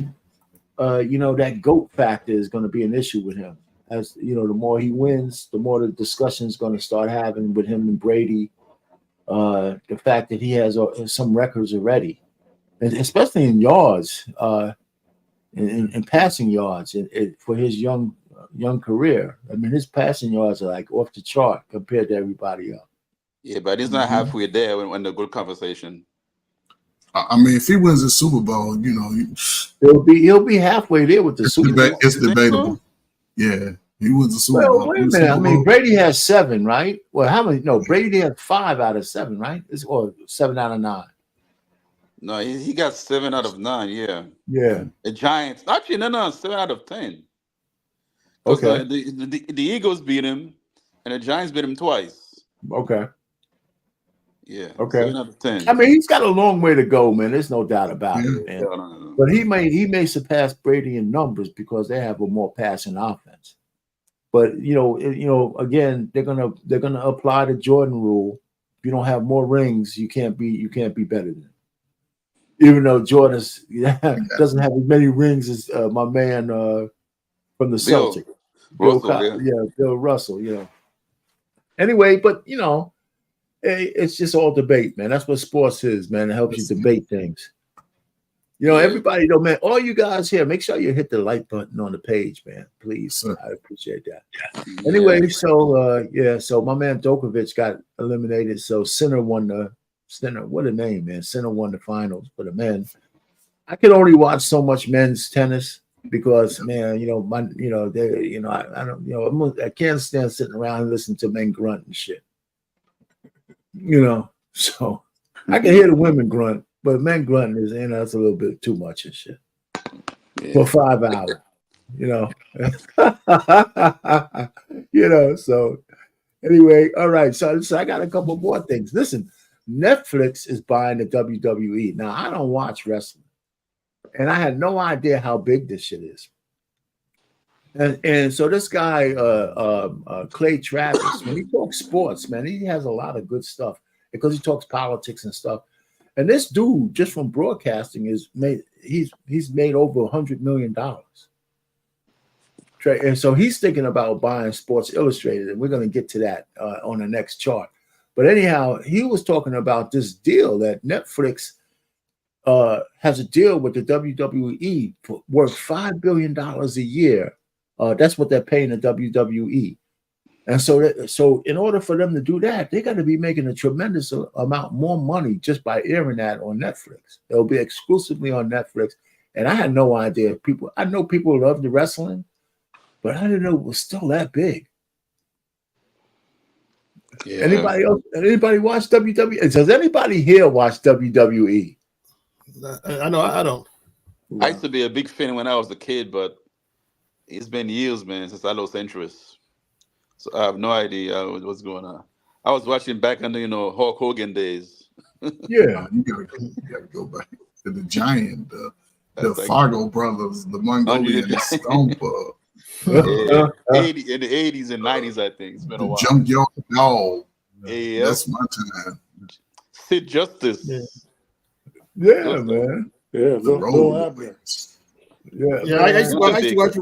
that GOAT factor is going to be an issue with him. As you know, the more he wins, the more the discussion is going to start having with him and Brady. The fact that he has some records already, and especially in yards, in passing yards, for his young career. I mean, his passing yards are like off the chart compared to everybody else. Yeah, but he's not halfway there when the good conversation. I mean, if he wins the Super Bowl, you know, he'll be halfway there with the Super Bowl. It's debatable. So? Yeah, he wins the Super Bowl. Wait a minute. I mean, Brady has 7, right? Well, how many? No, Brady had 5 out of 7, right? Or 7 out of 9. No, he got 7 out of 9. Yeah. Yeah. The Giants. Actually, no, 7 out of 10. Okay. The Eagles beat him, and the Giants beat him twice. Okay. Yeah. Okay. 7 out of 10. I mean, he's got a long way to go, man. There's no doubt about it, man. No. But he may surpass Brady in numbers because they have a more passing offense. But again, they're gonna apply the Jordan rule. If you don't have more rings, you can't be better than him. Even though Jordan doesn't have as many rings as my man from the Celtics, Bill Russell. Anyway, but it's just all debate, man. That's what sports is, man. It helps you debate things. Everybody, though, man. All you guys here, make sure you hit the like button on the page, man. Please, I appreciate that. Yeah. Anyway, so my man Djokovic got eliminated. So Sinner won the. What a name, man. Sinner won the finals for the men. I can only watch so much men's tennis because, man, I can't stand sitting around and listening to men grunt and shit. So I can hear the women grunt, but men grunting is, that's a little bit too much and shit. Yeah. For 5 hours, so anyway, all right. So I got a couple more things. Listen. Netflix is buying the WWE. Now, I don't watch wrestling, and I had no idea how big this shit is. And so this guy, Clay Travis, when he talks sports, man, he has a lot of good stuff because he talks politics and stuff. And this dude, just from broadcasting, he's made over $100 million. And so he's thinking about buying Sports Illustrated, and we're going to get to that on the next chart. But anyhow, he was talking about this deal that Netflix has a deal with the WWE worth $5 billion a year. That's what they're paying the WWE. And so in order for them to do that, they got to be making a tremendous amount more money just by airing that on Netflix. It'll be exclusively on Netflix. And I had no idea. I know people love the wrestling, but I didn't know it was still that big. Yeah. Anybody watch WWE? Does anybody here watch WWE? I know I don't. I used to be a big fan when I was a kid, but it's been years, man, since I lost interest. So I have no idea what's going on. I was watching back in the Hulk Hogan days. Yeah, you gotta go back to the Giant, the Fargo brothers, the Mongolian Stomper. In the 80s and 90s, I think. It's been a while. Junkyard Dog. Yeah. That's my time. Sid Justice. Yeah, man. Yeah, Bill Abner. Yeah, I used to watch it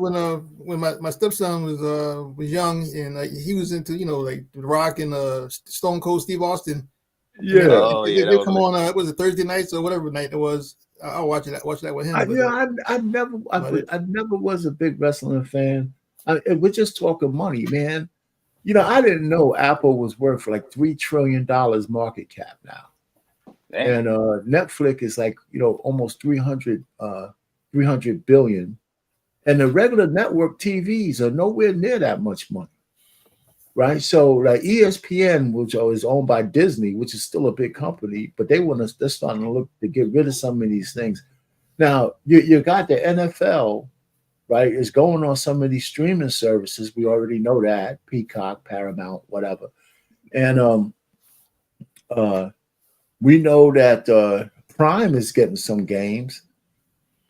when my stepson was young, and he was into like The Rock and Stone Cold Steve Austin. Yeah, they come on. Was it Thursday nights or whatever night it was? I'll watch that with him. I never was a big wrestling fan. We're just talking money, man. I didn't know Apple was worth like $3 trillion market cap now. Damn. And Netflix is like almost 300 billion, and the regular network TVs are nowhere near that much money, right? So like ESPN, which is owned by Disney, which is still a big company, but they're starting to look to get rid of some of these things. Now you got the NFL, right? Is going on some of these streaming services. We already know that Peacock, Paramount, whatever, and we know that Prime is getting some games.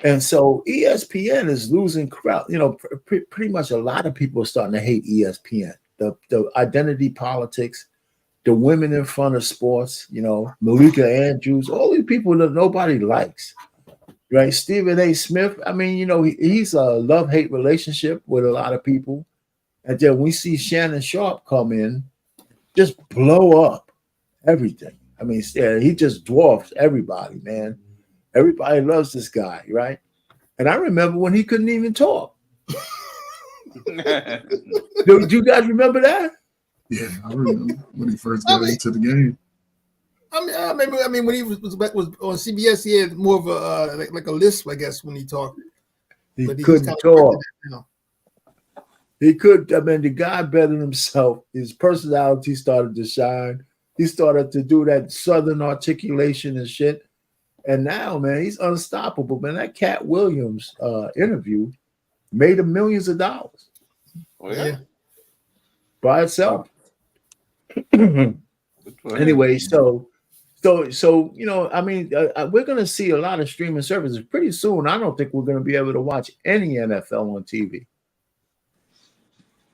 And so ESPN is losing crowd. Pretty much a lot of people are starting to hate ESPN. The identity politics, the women in front of sports, Malika Andrews, all these people that nobody likes, right? Stephen A. Smith, I mean, he's a love-hate relationship with a lot of people. And then we see Shannon Sharp come in, just blow up everything. I mean, he just dwarfs everybody, man. Everybody loves this guy, right? And I remember when he couldn't even talk. Do you guys remember that? Yeah, I remember when he first got into the game. I mean, when he was on CBS, he had more of a like a lisp, I guess, when he talked. He couldn't talk. He could. I mean, the guy bettered himself. His personality started to shine. He started to do that Southern articulation and shit. And now, man, he's unstoppable. Man, that Cat Williams interview made him millions of dollars. Oh, yeah. By itself. Anyway, so I mean, we're going to see a lot of streaming services pretty soon. I don't think we're going to be able to watch any NFL on TV.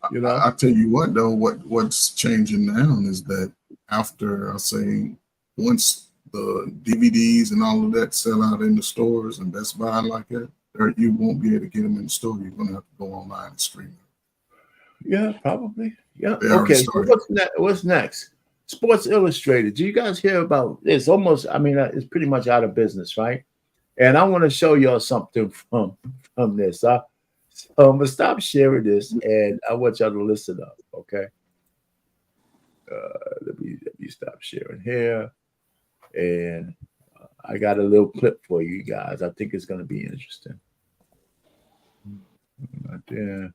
I tell you what, though, what's changing now is that after, I'll say, once the DVDs and all of that sell out in the stores and Best Buy like that, you won't be able to get them in the store. You're going to have to go online and stream them. Yeah, probably. Yeah. Okay. So what's next? Sports Illustrated. Do you guys hear about this? It's pretty much out of business, right? And I want to show y'all something from this. I'm gonna stop sharing this, and I want y'all to listen up. Okay. Let me stop sharing here. And I got a little clip for you guys. I think it's going to be interesting. Not there.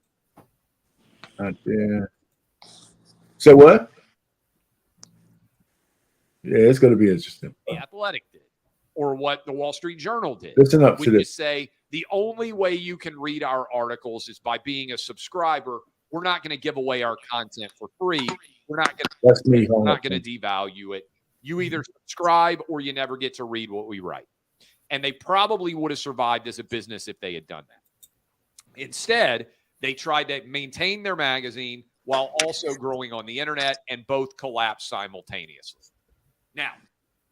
Not there. Say what? Yeah, it's going to be interesting. The Athletic did, or what the Wall Street Journal did. Listen up to this. You say the only way you can read our articles is by being a subscriber. We're not going to give away our content for free. We're not going to devalue it. You either subscribe or you never get to read what we write. And they probably would have survived as a business if they had done that. Instead, they tried to maintain their magazine while also growing on the internet, and both collapsed simultaneously. Now,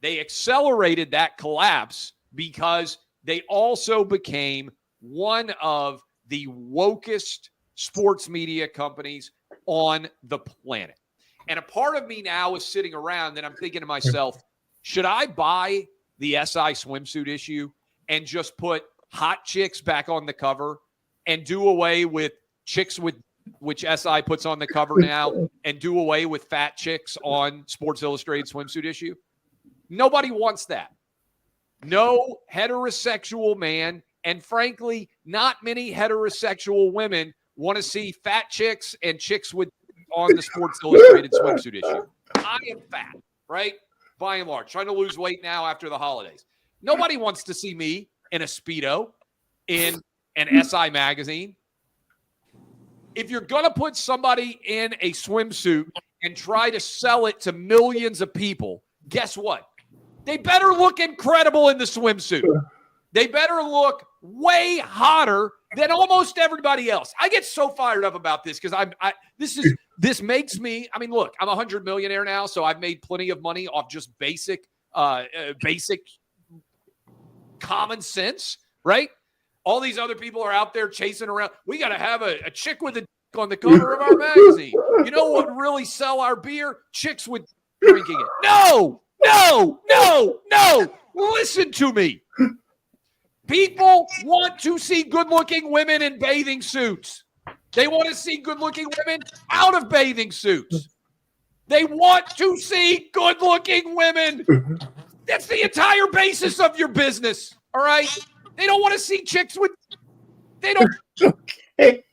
They accelerated that collapse because they also became one of the wokest sports media companies on the planet. And a part of me now is sitting around and I'm thinking to myself, should I buy the SI swimsuit issue and just put hot chicks back on the cover and do away with chicks with which SI puts on the cover now and do away with fat chicks on Sports Illustrated swimsuit issue? Nobody wants that. No heterosexual man, and frankly, not many heterosexual women want to see fat chicks and chicks with on the Sports Illustrated swimsuit issue. I am fat, right? By and large, trying to lose weight now after the holidays. Nobody wants to see me in a Speedo in an SI magazine. If you're going to put somebody in a swimsuit and try to sell it to millions of people, guess what? They better look incredible in the swimsuit. They better look way hotter than almost everybody else. I get so fired up about this because this makes me. I mean, look, I'm a 100 millionaire now, so I've made plenty of money off just basic common sense, right? All these other people are out there chasing around. We got to have a chick with a dick on the cover of our magazine. You know what would really sell our beer? Chicks with drinking it. No. Listen to me. People want to see good-looking women in bathing suits. They want to see good-looking women out of bathing suits. They want to see good-looking women. That's the entire basis of your business, all right? They don't want to see chicks with – they don't – Let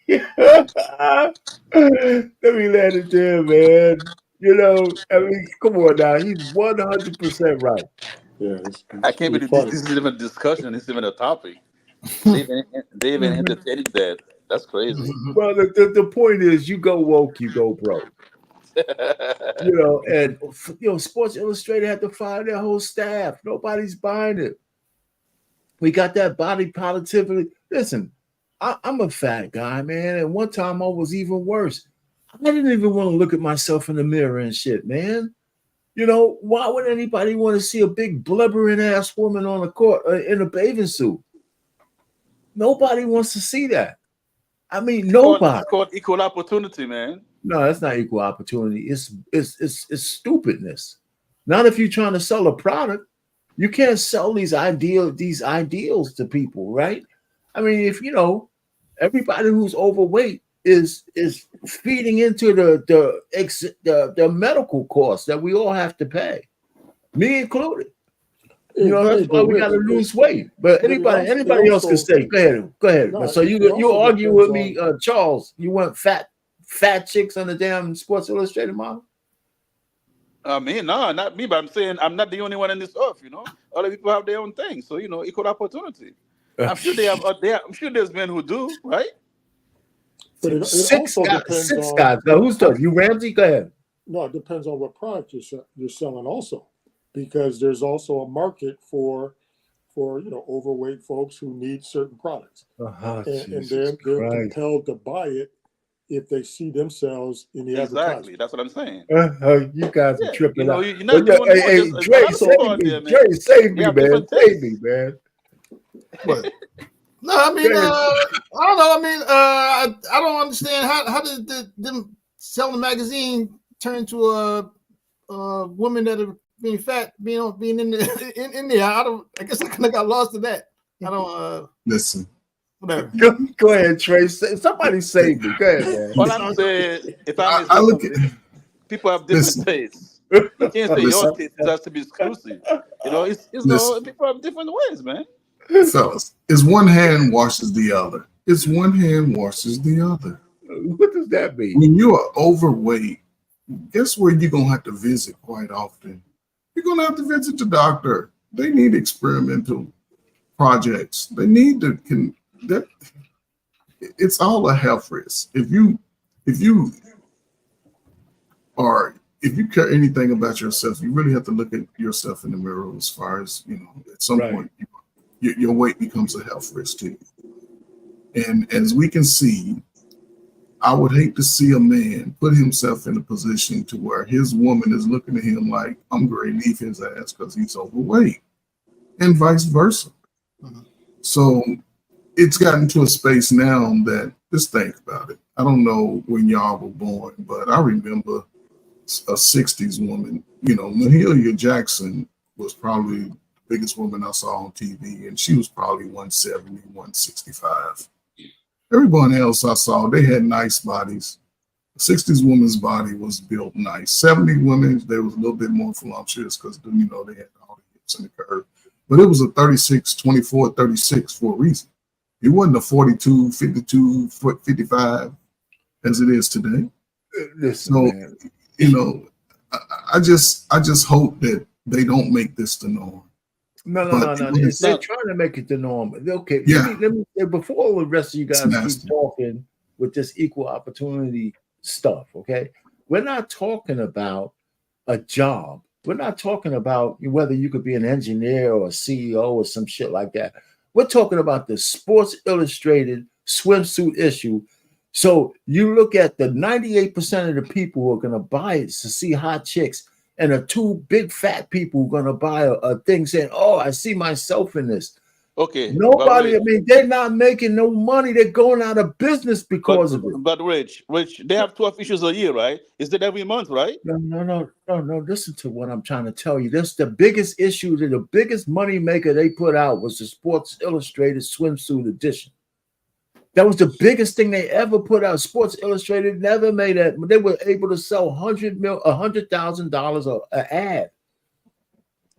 me let it there, man. You know, I mean, come on now. He's 100% right. Yeah, I can't believe this is even a discussion. It's even a topic. They even entertaining that. That's crazy. Well, the point is, you go woke, you go broke. You know, and Sports Illustrated had to fire their whole staff. Nobody's buying it. We got that body positivity. Listen, I'm a fat guy, man, and one time I was even worse. I didn't even want to look at myself in the mirror and shit, man. You know, why would anybody want to see a big blubbering ass woman on the court in a bathing suit? Nobody wants to see that. I mean, nobody. It's called equal opportunity, man. No, that's not equal opportunity. It's stupidness. Not if you're trying to sell a product. You can't sell these ideals to people, right? I mean, if everybody who's overweight is feeding into the medical costs that we all have to pay, me included. You know, that's why we got to lose weight. But anybody else can say, go ahead. No, so you argue with me, Charles? You want fat chicks on the damn Sports Illustrated model? Me, no, not me. But I'm saying I'm not the only one on this earth. You know, other people have their own thing. So equal opportunity. I'm sure they have. I'm sure there's men who do, right? But it six also guys. depends on, Guys. Now, who's talking? You, Ramsey? Go ahead. No, it depends on what product you're selling also, because there's also a market for overweight folks who need certain products, and they're compelled to buy it if they see themselves in the advertisement. That's what I'm saying. You guys are tripping out. You're not hey, Dre, save me, man. Save me, man. What? No, I mean, I don't know. I mean, I don't understand how did them selling the magazine turn to a woman that are being fat, being in there. I guess I kind of got lost in that. I don't listen. Whatever. Go ahead, Trey. Somebody save me. Go ahead, man. All I'm saying, if I look at people have different tastes. You can't say your taste has to be exclusive. People have different ways, man. Fellas, it's one hand washes the other. It's one hand washes the other. What does that mean? When you are overweight, guess where you're going to have to visit quite often? You're going to have to visit the doctor. They need experimental projects. They need to it's all a health risk. If you care anything about yourself, you really have to look at yourself in the mirror as far as, at some point your weight becomes a health risk too. And as we can see, I would hate to see a man put himself in a position to where his woman is looking at him like, I'm going to leave his ass because he's overweight, and vice versa. So it's gotten to a space now that, just think about it. I don't know when y'all were born, but I remember a 60s woman. You know, Mahalia Jackson was probably the biggest woman I saw on TV, and she was probably 170, 165. Everyone else I saw, they had nice bodies. The 60s woman's body was built nice. 70 women, they was a little bit more voluptuous because, you know, they had all the hips and the curve. But it was a 36, 24, 36 for a reason. It wasn't a 42, 52, 55 as it is today. Listen, so, man. You know, I just hope that they don't make this the norm. No. They're trying to make it the norm. Okay, yeah. let me before all the rest of you guys keep talking with this equal opportunity stuff, okay? We're not talking about a job. We're not talking about whether you could be an engineer or a CEO or some shit like that. We're talking about the Sports Illustrated swimsuit issue. So you look at the 98% of the people who are going to buy it to see hot chicks, and the two big fat people who are going to buy a thing saying, oh, I see myself in this. Okay. Nobody, I mean, they're not making no money. They're going out of business because of it. But Rich, they have 12 issues a year, right? Is it every month, right? No. Listen to what I'm trying to tell you. That's the biggest issue, that the biggest money maker they put out was the Sports Illustrated swimsuit edition. That was the biggest thing they ever put out. Sports Illustrated never made that. They were able to sell $100,000 an ad.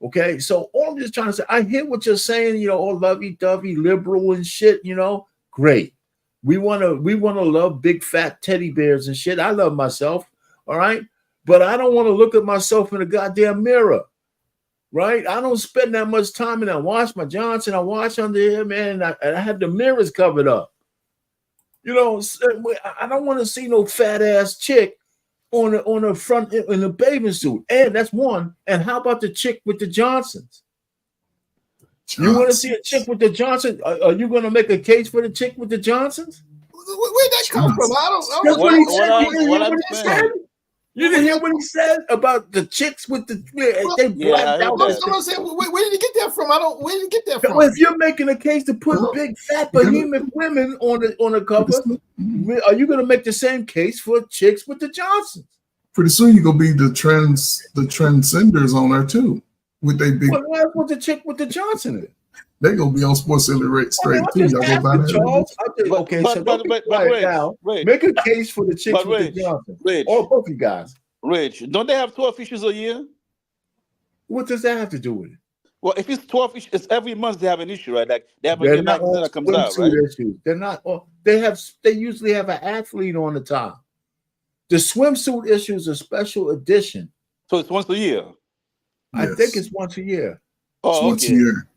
Okay, so all I'm just trying to say, I hear what you're saying, you know, all lovey-dovey, liberal and shit, you know, great. We wanna love big fat teddy bears and shit. I love myself, all right, but I don't want to look at myself in the goddamn mirror, right? I don't spend that much time, and I wash my Johnson, I wash under here, man, and I have the mirrors covered up. You know, I don't want to see no fat ass chick on the front in the bathing suit, and that's one. And how about the chick with the Johnsons? You want to see a chick with the Johnson? Are you going to make a case for the chick with the Johnsons? Where'd that come from? That's what he said. You didn't hear what he said about the chicks with the they blacked out. Where did he get that from? Where did he get that from? If you're making a case to put big fat behemoth women on the cover, are you going to make the same case for chicks with the Johnsons? Pretty soon you're gonna be the transcenders on there too. With they big. What with the chick with the Johnson in it? They're gonna be on Sports Illustrated straight too. Y'all go buy that. Okay, so don't be quiet now. Make a case for the chicks with the Johnson. Or both you guys. Rich, don't they have 12 issues a year? What does that have to do with it? Well, if it's 12 issues, it's every month they have an issue, right? Like they have a new magazine that comes out, right? Issues. They're not. They usually have an athlete on the top. The swimsuit issue is a special edition. So it's once a year. I think it's once a year. Oh, once a year.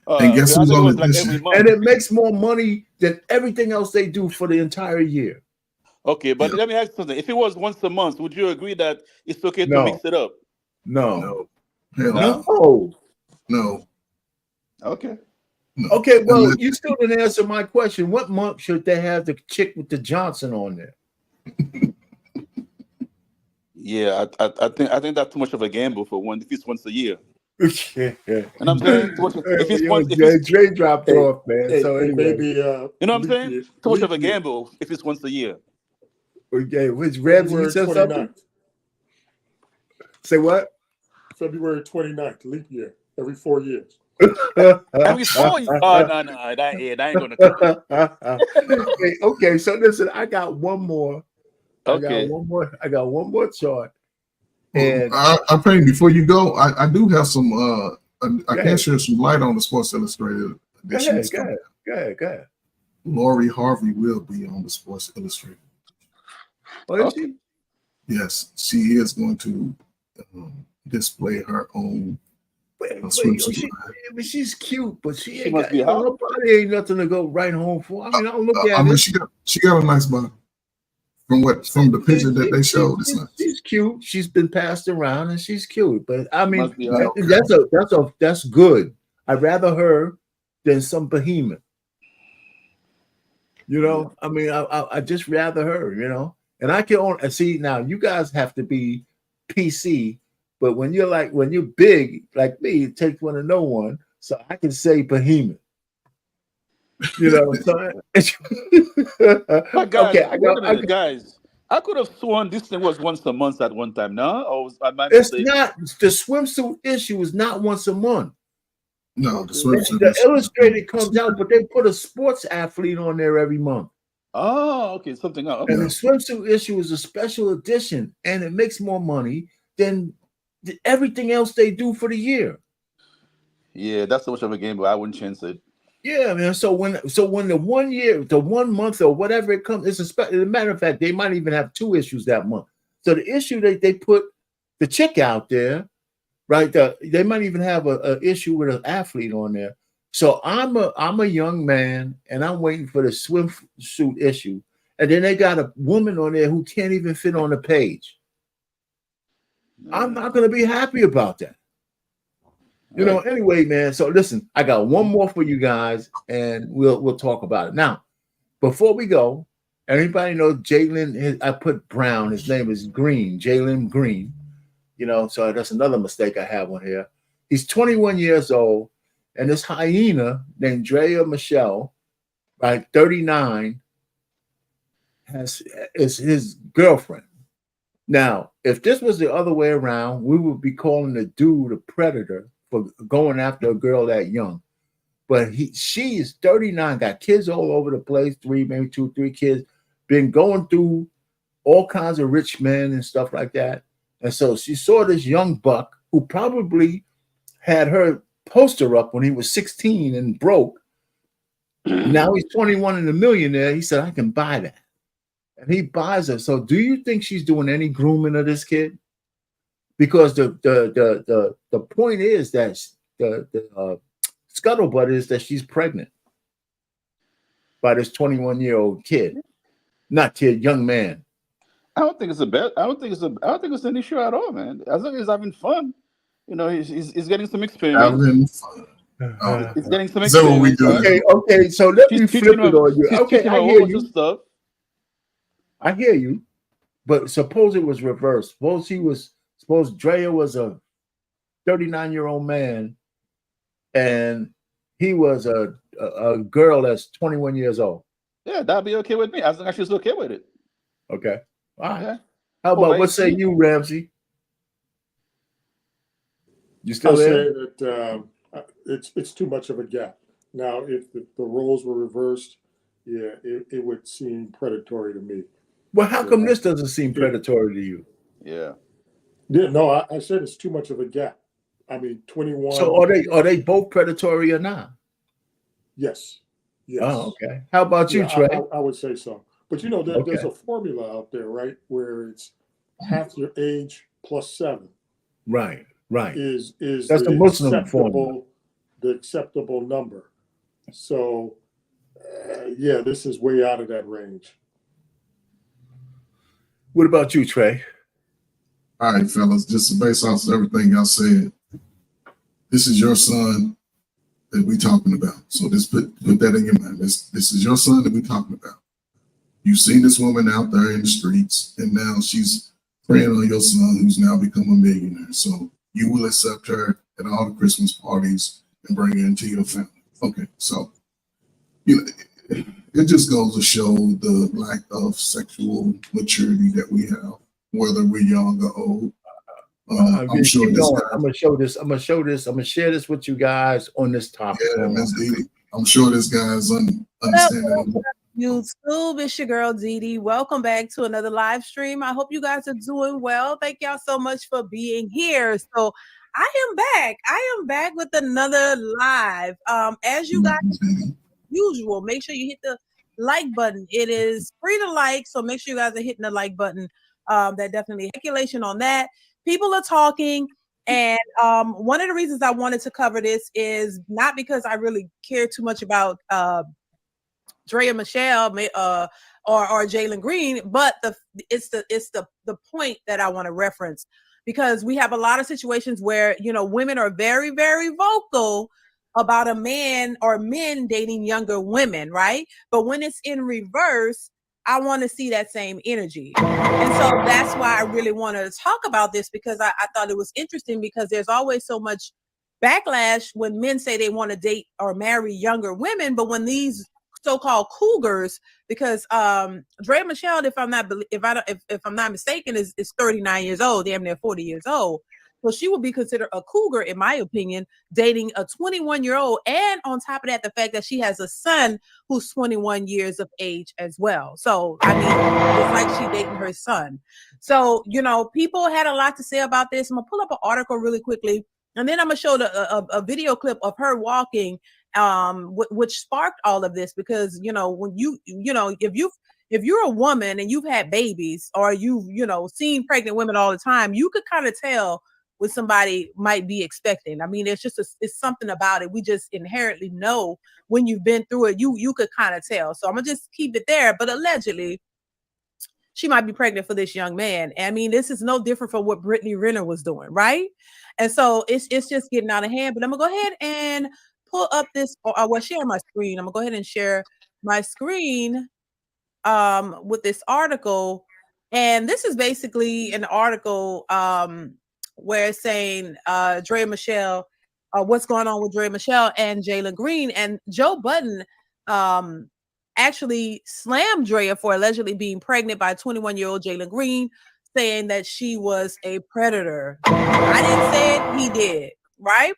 And guess who's on the edition? And it makes more money than everything else they do for the entire year. Okay, but let me ask you something. If it was once a month, would you agree that it's okay to mix it up? No. No. Okay. No. Okay, well, you still didn't answer my question. What month should they have the chick with the Johnson on there? Yeah, I think that's too much of a gamble for one. If it's once a year, and I'm saying if it's once, Dre dropped off, man. So anyway, maybe you know what I'm saying? Too much of a gamble if it's once a year. Okay, which Rebs you said something? Say what? February 29th, leap year, every 4 years. Every 4 years? Oh no, that ain't gonna come. Okay, so listen, I got one more. Okay. I got one more chart. And I think before you go, I do have some I can share some light on the Sports Illustrated edition. Go ahead. Lori Harvey will be on the Sports Illustrated. Oh, is she? Yes, she is going to display her own swimsuit. She's cute, but she ain't must got, be hot. her body ain't nothing to go right home for. I mean, I don't look at it. She got a nice body. From the picture that they showed, it's nice. She's cute. She's been passed around, and she's cute. But I mean, Okay. that's good. I'd rather her than some behemoth. You know, I mean, I just rather her. You know, and I can only see now. You guys have to be PC, but when you're big like me, it takes one to know one. So I can say behemoth. You know, so But guys, okay, guys, I could have sworn this thing was once a month at one time. No, or was my it's mistake? not. The swimsuit issue is not once a month. No, the swimsuit. The Illustrated comes out, but they put a sports athlete on there every month. Oh, okay, something else. Okay. And the swimsuit issue is a special edition, and it makes more money than everything else they do for the year. Yeah, that's so much of a game, but I wouldn't chance it. Yeah, man. So when the 1 year, the 1 month or whatever it comes, it's as a matter of fact, they might even have 2 issues that month. So the issue that they put the chick out there, right? They might even have a issue with an athlete on there. So I'm a young man, and I'm waiting for the swimsuit issue, and then they got a woman on there who can't even fit on the page. I'm not going to be happy about that. You know, anyway, man. So listen, I got one more for you guys, and we'll talk about it. Now, before we go, everybody knows Jalen. I put Brown. His name is Green, Jalen Green. You know, so that's another mistake I have on here. He's 21 years old, and this hyena named Drea Michelle, right, 39, is his girlfriend. Now, if this was the other way around, we would be calling the dude a predator for going after a girl that young. But she is 39, got kids all over the place, 3 kids, been going through all kinds of rich men and stuff like that. And so she saw this young buck who probably had her poster up when he was 16 and broke. Now he's 21 and a millionaire. He said, I can buy that. And he buys her. So do you think she's doing any grooming of this kid? Because the point is that the scuttlebutt is that she's pregnant by this 21-year-old kid, not kid, young man. I don't think it's an issue at all, man. As long as he's having fun, you know, he's getting some experience. Having fun. He's getting some experience. So what we do? Okay. So let me flip it on you. Okay, I hear you. Stuff. I hear you, but suppose it was reversed. Suppose Drea was a 39-year-old man, and he was a girl that's 21 years old. Yeah, that'd be okay with me as long as she's okay with it. Okay. All right. Yeah. How about what say you, Ramsey? You still I'll there? say that it's too much of a gap. Now, if the roles were reversed, yeah, it would seem predatory to me. Well, how come this doesn't seem predatory to you? Yeah. Yeah, no, I said it's too much of a gap. I mean, 21. So are they both predatory or not? Yes. Oh, okay. How about you, Trey? I would say so. But you know, there's a formula out there, right, where it's half your age plus 7. Right. Is that's the Muslim formula. The acceptable number. So, yeah, this is way out of that range. What about you, Trey? All right, fellas, just based off of everything y'all said, this is your son that we talking about. So just put that in your mind. This is your son that we talking about. You've seen this woman out there in the streets, and now she's preying on your son, who's now become a millionaire. So you will accept her at all the Christmas parties and bring her into your family. Okay, so you know, it just goes to show the lack of sexual maturity that we have, whether we're young or old. I'm sure I'm gonna share this with you guys on this topic. Yeah, Ms. Didi. I'm sure this guy's understanding. YouTube, it's your girl Didi. Welcome back to another live stream. I hope you guys are doing well. Thank y'all so much for being here. So I am back with another live. As you guys usual, make sure you hit the like button. It is free to like, so make sure you guys are hitting the like button. That definitely speculation on that. People are talking, and one of the reasons I wanted to cover this is not because I really care too much about Drea Michelle or Jalen Green, but it's the point that I want to reference, because we have a lot of situations where, you know, women are very, very vocal about a man or men dating younger women, right? But when it's in reverse, I want to see that same energy. And so that's why I really wanted to talk about this, because I thought it was interesting, because there's always so much backlash when men say they want to date or marry younger women, but when these so-called cougars, because Drea Michelle, if I'm not mistaken, is 39 years old, damn near 40 years old. So she would be considered a cougar, in my opinion, dating a 21-year-old, and on top of that, the fact that she has a son who's 21 years of age as well. So I mean, it's like she dating her son. So people had a lot to say about this. I'm gonna pull up an article really quickly, and then I'm gonna show a video clip of her walking, which sparked all of this, because when if you're a woman and you've had babies, or you've seen pregnant women all the time, you could kind of tell what somebody might be expecting. I mean, it's something about it. We just inherently know when you've been through it. You could kind of tell. So I'm gonna just keep it there. But allegedly, she might be pregnant for this young man. I mean, this is no different from what Brittany Renner was doing, right? And so it's just getting out of hand. But I'm gonna go ahead and pull up this, or share my screen. I'm gonna go ahead and share my screen with this article. And this is basically an article where it's saying Drea Michelle, what's going on with Drea Michelle and Jalen Green. And Joe Budden actually slammed Drea for allegedly being pregnant by 21-year-old Jalen Green, saying that she was a predator. I didn't say it, he did, right?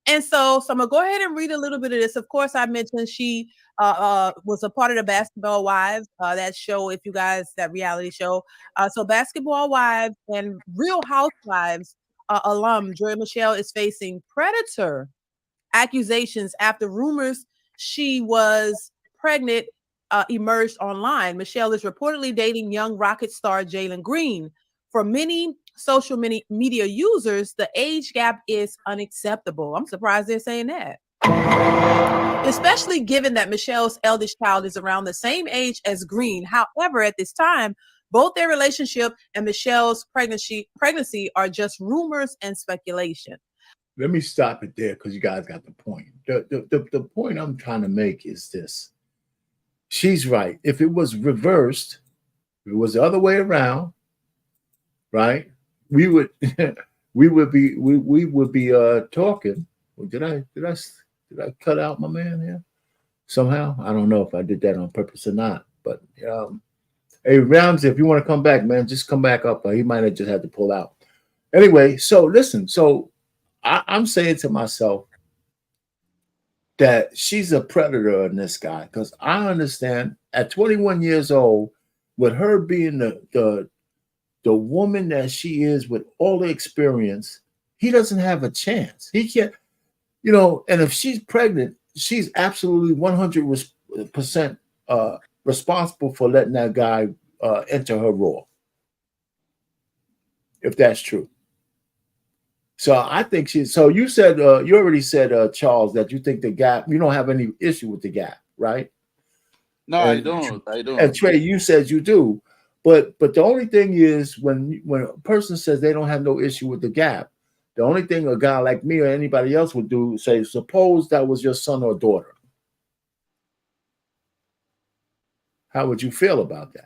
And so I'm gonna go ahead and read a little bit of this. Of course, I mentioned she was a part of the Basketball Wives, that show, if you guys, that reality show. So Basketball Wives and Real Housewives alum Drea Michelle is facing predator accusations after rumors she was pregnant emerged online. Michelle is reportedly dating young Rocket star Jalen Green. For many social media users, the age gap is unacceptable. I'm surprised they're saying that. Especially given that Michelle's eldest child is around the same age as Green. However, at this time, both their relationship and Michelle's pregnancy are just rumors and speculation. Let me stop it there, because you guys got the point. The point I'm trying to make is this. She's right. If it was reversed, if it was the other way around, right, we would be talking. Did I cut out my man here somehow? I don't know if I did that on purpose or not. But hey, Ramsey, if you want to come back, man, just come back up. He might have just had to pull out. Anyway, so listen. So I'm saying to myself that she's a predator in this guy, because I understand at 21 years old, with her being the woman that she is, with all the experience, he doesn't have a chance. He can't, and if she's pregnant, she's absolutely 100% responsible for letting that guy enter her raw, if that's true. So I think so you said, you already said, Charles, that you think the gap, you don't have any issue with the gap, right? No, I don't. And Trey, you said you do. But the only thing is, when a person says they don't have no issue with the gap, the only thing a guy like me or anybody else would do is say, suppose that was your son or daughter. How would you feel about that?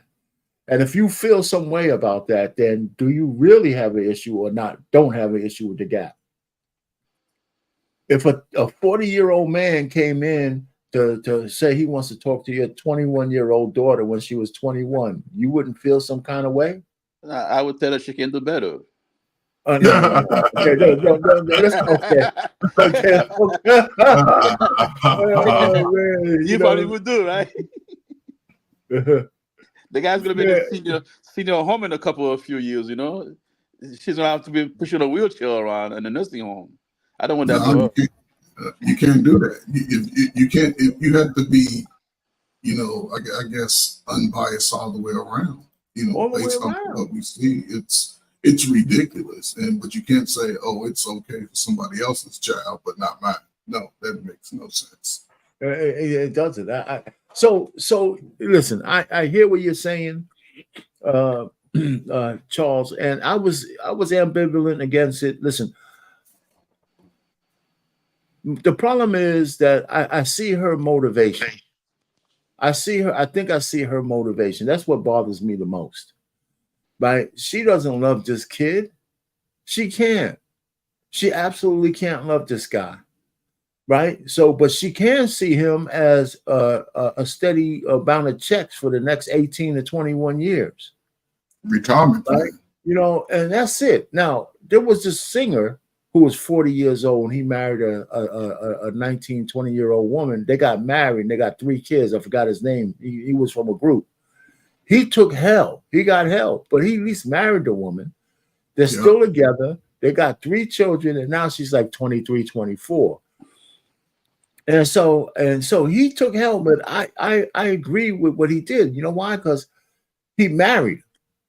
And if you feel some way about that, then do you really have an issue or not? Don't have an issue with the gap. If a 40-year-old man came in to say he wants to talk to your 21-year-old daughter when she was 21, you wouldn't feel some kind of way? I would tell her she can do better. No. Okay, no, that's okay. You probably would do, right? The guy's gonna be in a senior home in a few years. She's gonna have to be pushing a wheelchair around in a nursing home. I don't want that to happen. You can't do that. You can't. You have to be, I guess, unbiased all the way around. Based on what we see, it's ridiculous. But you can't say, oh, it's okay for somebody else's child, but not mine. No, that makes no sense. It doesn't. So listen. I hear what you're saying, Charles, and I was ambivalent against it. Listen. The problem is that I see her motivation. I think I see her motivation. That's what bothers me the most. Right? She doesn't love this kid. She can't. She absolutely can't love this guy. Right? So, but she can see him as a steady amount of checks for the next 18 to 21 years. Retirement plan. Right? You know, and that's it. Now, there was this singer who was 40 years old, and he married a 19, 20-year-old woman. They got married, and they got 3 kids. I forgot his name. He was from a group. He took hell. He got help, but he at least married the woman. They're still together. They got 3 children, and now she's like 23, 24. And so he took hell, but I agree with what he did. You know why? Because he married.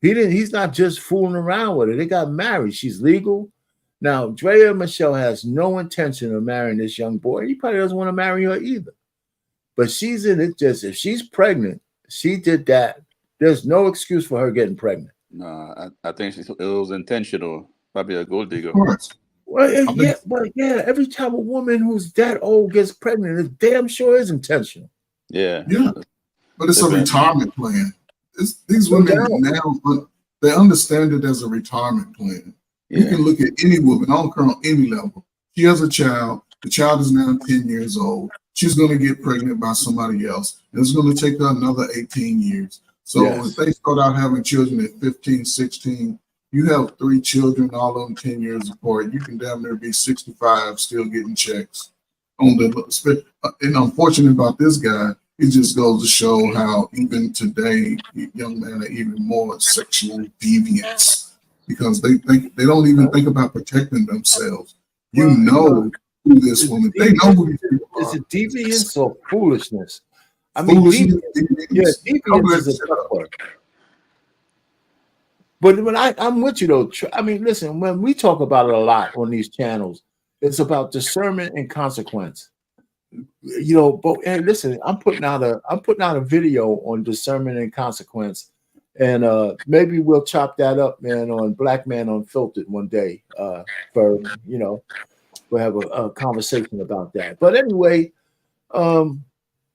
He's not just fooling around with her. They got married. She's legal. Now, Drea Michelle has no intention of marrying this young boy. He probably doesn't want to marry her either. But she's in it just, if she's pregnant, she did that. There's no excuse for her getting pregnant. No, I think it was intentional. Probably a gold digger. Well, yeah, every time a woman who's that old gets pregnant, it damn sure is intentional. Yeah. But it's a retirement plan. These women now, they understand it as a retirement plan. You can look at any woman, I don't care on any level. She has a child. The child is now 10 years old. She's going to get pregnant by somebody else. And it's going to take her another 18 years. So if they start out having children at 15, 16, you have 3 children, all of them 10 years apart. You can damn near be 65 still getting checks. And unfortunate about this guy, it just goes to show how even today, young men are even more sexual deviants because they don't even think about protecting themselves. You know who this woman, they know who these people are. Is it deviance or foolishness? I mean, deviance is a tough word. But when I'm with you though, I mean, listen, when we talk about it a lot on these channels, it's about discernment and consequence. You know, but and listen, I'm putting out a video on discernment and consequence, and maybe we'll chop that up, man, on Black Man Unfiltered one day. For we'll have a conversation about that. But anyway,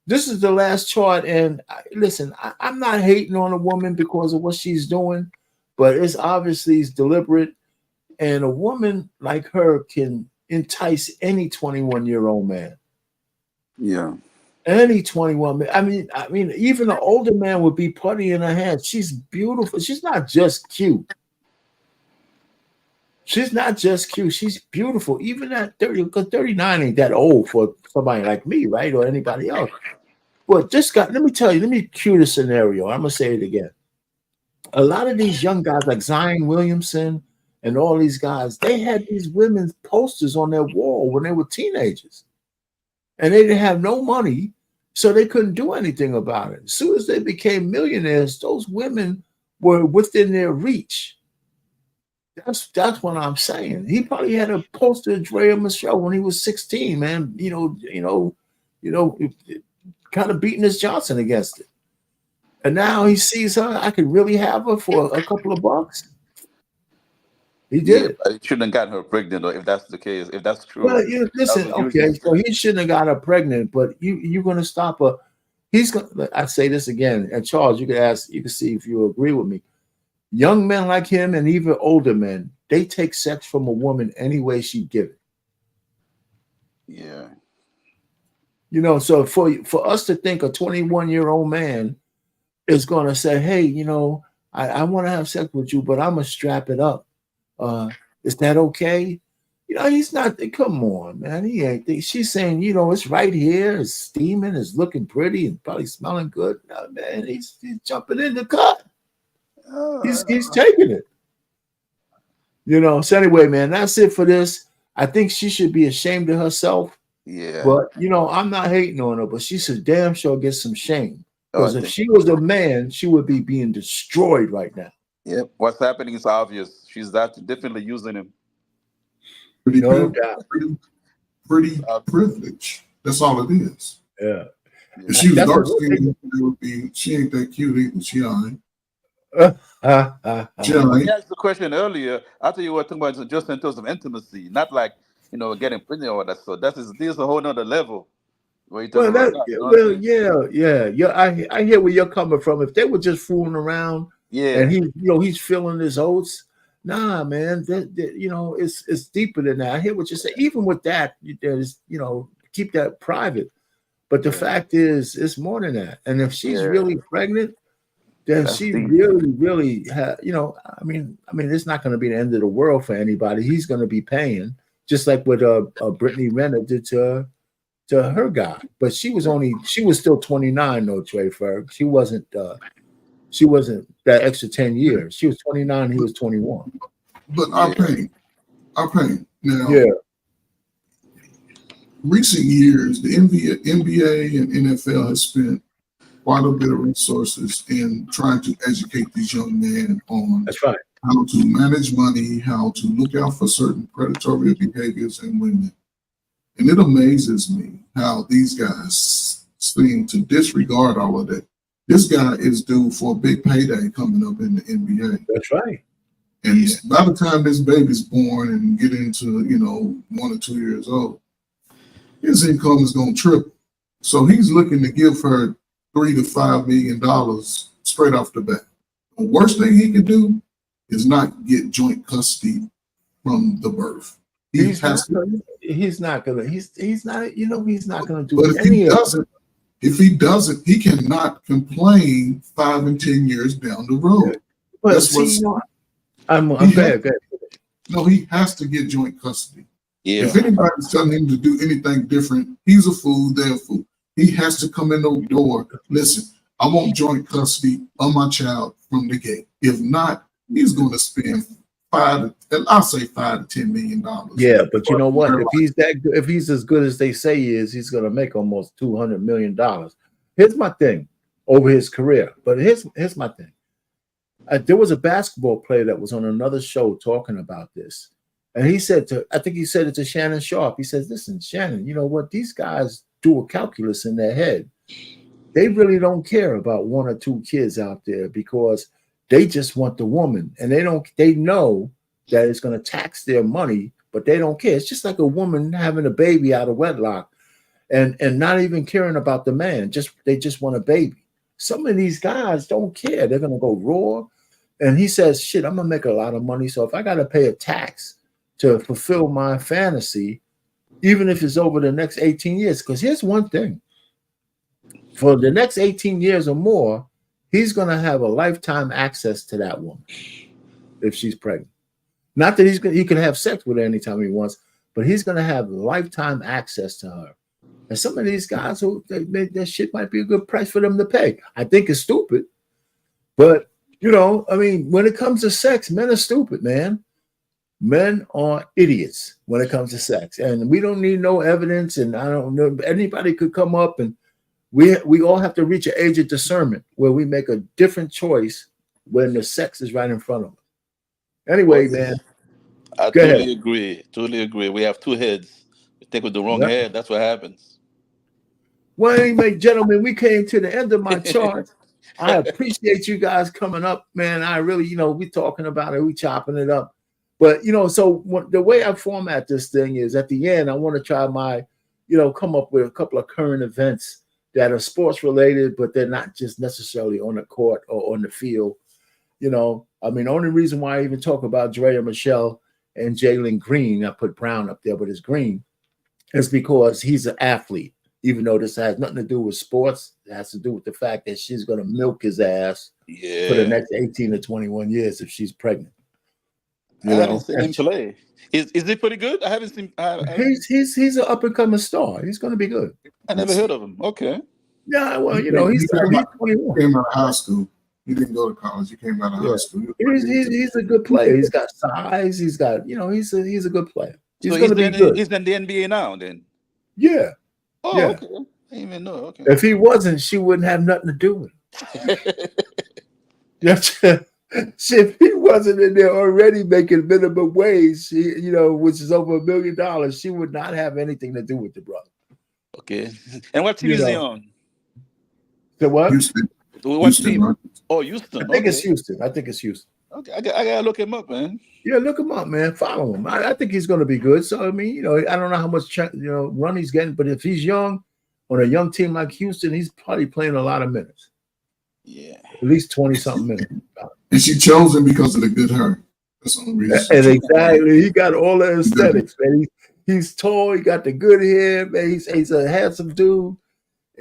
this is the last chart, and listen, I'm not hating on a woman because of what she's doing, but it's obviously deliberate, and a woman like her can entice any 21-year-old man. Yeah. Any 21 man. I mean, even an older man would be putty in her hand. She's beautiful. She's not just cute. She's not just cute. She's beautiful. Even at 30, because 39 ain't that old for somebody like me, right? Or anybody else. But this guy, let me tell you, let me cue the scenario. I'm gonna say it again. A lot of these young guys like Zion Williamson and all these guys, they had these women's posters on their wall when they were teenagers. And they didn't have no money, so they couldn't do anything about it. As soon as they became millionaires, those women were within their reach. That's what I'm saying. He probably had a poster of Drea Michelle when he was 16, man. Kind of beating his Johnson against it. And now he sees her. I could really have her for a couple of bucks. He did. But he shouldn't have gotten her pregnant, though, if that's the case. If that's true. Well, listen, okay, so he shouldn't have got her pregnant, but you're going to stop her. He's going. I say this again, and Charles, you can see if you agree with me. Young men like him, and even older men, they take sex from a woman any way she give it. Yeah. So for us to think a 21-year-old man is going to say, hey, I want to have sex with you, but I'm going to strap it up. Is that okay? He's not. Come on, man. He ain't. She's saying, it's right here. It's steaming. It's looking pretty and probably smelling good. No, man, he's jumping in the cut. He's taking it. So anyway, man, that's it for this. I think she should be ashamed of herself. Yeah. But I'm not hating on her, but she should damn sure get some shame. Because if she was a man, she would be being destroyed right now. Yep. What's happening is obvious. She's definitely using him. Pretty privilege. That's all it is. Yeah. If she was dark skinned, she ain't that cute either. She ain't. I asked the question earlier. I thought you were talking about just in terms of intimacy, not like getting pregnant or that. So this is a whole nother level. Where you Well, about that, that, well, yeah. I hear where you're coming from. If they were just fooling around, and he's filling his oats. Nah, man, it's deeper than that. I hear what you say. Even with that, there's keep that private. But the fact is, it's more than that. And if she's really pregnant, then she really, really I mean, it's not going to be the end of the world for anybody. He's going to be paying, just like what Brittany Renner did to her guy. But she was still 29, though, Trey Ferg. She wasn't that extra 10 years. She was 29, he was 21. But our pain. Now, recent years, the NBA and NFL has spent quite a bit of resources in trying to educate these young men on how to manage money, how to look out for certain predatory behaviors in women. And it amazes me how these guys seem to disregard all of that. This guy is due for a big payday coming up in the NBA. That's right. And by the time this baby's born and get into, 1 or 2 years old, his income is going to triple. So he's looking to give her $3 to $5 million straight off the bat. The worst thing he could do is not get joint custody from the birth. He's not gonna do but if he doesn't, he cannot complain 5 and 10 years down the road. But I'm bad. No, he has to get joint custody. Yeah. If anybody's telling him to do anything different, he's a fool, they're a fool. He has to come in the door. Listen, I want joint custody of my child from the gate. If not, he's going to spend $5 to $10 million. Yeah, but you know what? If he's as good as they say he is, he's going to make almost $200 million. Here's my thing over his career. But here's my thing. There was a basketball player that was on another show talking about this. And he said I think he said it to Shannon Sharp. He says, listen, Shannon, you know what? These guys do a calculus in their head. They really don't care about 1 or 2 kids out there because they just want the woman. And they know that it's going to tax their money, but they don't care. It's just like a woman having a baby out of wedlock and not even caring about the man. They just want a baby. Some of these guys don't care. They're going to go raw. And he says, shit, I'm going to make a lot of money. So if I got to pay a tax to fulfill my fantasy, even if it's over the next 18 years, because here's one thing. For the next 18 years or more, he's going to have a lifetime access to that woman if she's pregnant. Not that he can have sex with her anytime he wants, but he's going to have lifetime access to her. And some of these guys, that shit might be a good price for them to pay. I think it's stupid. But, when it comes to sex, men are stupid, man. Men are idiots when it comes to sex. And we don't need no evidence. And I don't know, anybody could come up and we all have to reach an age of discernment where we make a different choice when the sex is right in front of us. Anyway, man. I totally agree. We have 2 heads. We think with the wrong head, that's what happens. Well, anyway, gentlemen, we came to the end of my chart. I appreciate you guys coming up, man. I really, we talking about it, we chopping it up. But, so the way I format this thing is at the end, I want to try come up with a couple of current events that are sports related, but they're not just necessarily on the court or on the field. The only reason why I even talk about Drea Michelle and Jalen Green, I put Brown up there, but it's Green, is because he's an athlete. Even though this has nothing to do with sports, it has to do with the fact that she's going to milk his ass for the next 18 to 21 years if she's pregnant. I haven't seen him play. Is he pretty good? I haven't seen. He's an up and coming star. He's going to be good. I never heard of him. Okay. Yeah, well, he's 21. He came out of high school. He didn't go to college. He came out of high school. He's a good player. He's got size. He's got he's a good player. He's going to be good. He's in the NBA now, then. Yeah. Oh, yeah. Okay. I didn't even know. Okay. If he wasn't, she wouldn't have nothing to do with it. If he wasn't in there already making minimum wage, which is over $1 million, she would not have anything to do with the brother. Okay. And what team is he on? The what? Houston. What team? Oh, Houston. I think it's Houston. Okay, I gotta look him up, man. Yeah, look him up, man. Follow him. I think he's going to be good. So I mean, I don't know how much run he's getting, but if he's young on a young team like Houston, he's probably playing a lot of minutes. Yeah, at least 20-something minutes. And she chose him because of the good hair. That's the only reason. And exactly, he got all the aesthetics, man. He's tall. He got the good hair, man. He's a handsome dude.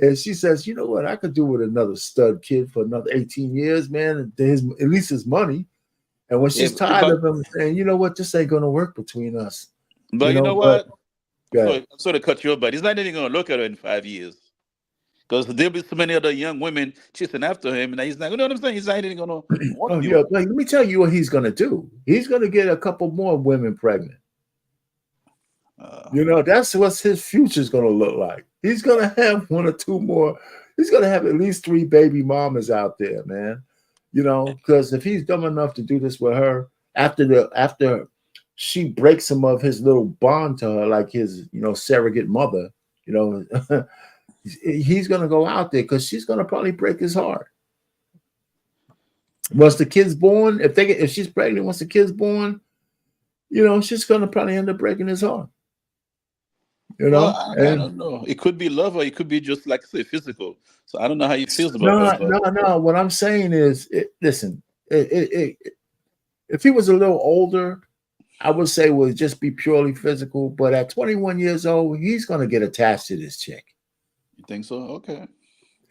And she says, you know what? I could do with another stud kid for another 18 years, man. At least his money. And when she's tired of him saying, you know what, this ain't going to work between us. But you know what? I'm sort of cut you off, but he's not even going to look at her in 5 years. Because there'll be so many other young women chasing after him, and he's not, you know what I'm saying? He's not even going to want you. Let me tell you what he's going to do. He's going to get a couple more women pregnant. That's what his future's going to look like. He's going to have one or two more. He's going to have at least 3 baby mamas out there, man. Because if he's dumb enough to do this with her, after she breaks him of his little bond to her, like his, surrogate mother, he's going to go out there because she's going to probably break his heart. Once the kid's born, if she's pregnant, once the kid's born, she's going to probably end up breaking his heart. Well, I don't know. It could be love, or it could be just like say physical. So I don't know how he feels about that. No. What I'm saying is, listen. If he was a little older, I would say it would just be purely physical. But at 21 years old, he's going to get attached to this chick. You think so? Okay.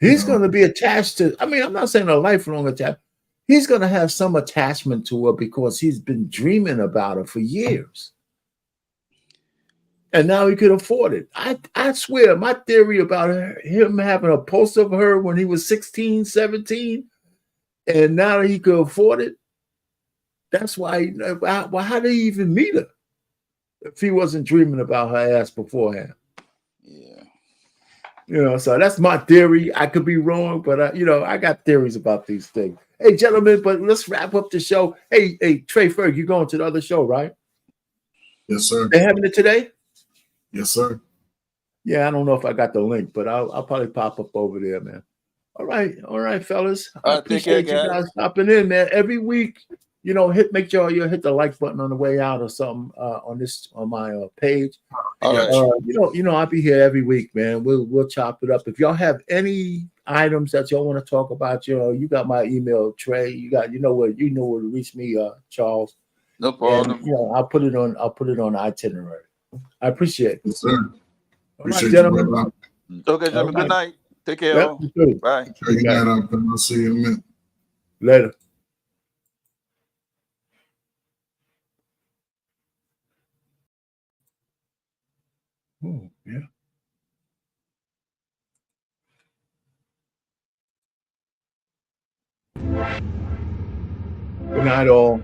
He's going to be attached to. I mean, I'm not saying a lifelong attachment. He's going to have some attachment to her because he's been dreaming about her for years. And now he could afford it. I swear, my theory about him having a poster of her when he was 16, 17, and now that he could afford it, that's why. How did he even meet her if he wasn't dreaming about her ass beforehand? Yeah. So that's my theory. I could be wrong, but I got theories about these things. Hey, gentlemen, but let's wrap up the show. Hey, Trey Ferg, you going to the other show, right? Yes, sir. They having it today? Yes, sir. Yeah, I don't know if I got the link, but I'll probably pop up over there, man. All right, fellas. I appreciate you guys stopping in, man. Every week, make sure you hit the like button on the way out or something on my page. All right. I'll be here every week, man. We'll chop it up. If y'all have any items that y'all want to talk about, you got my email, Trey. You know where to reach me, Charles. No problem. And, I'll put it on itinerary. I appreciate it. Yes, sir. Appreciate right, gentlemen. Okay, gentlemen. Good night. Take care. Yep, bye. Good night. I'll see you in a minute. Later. Oh, yeah. Good night, all.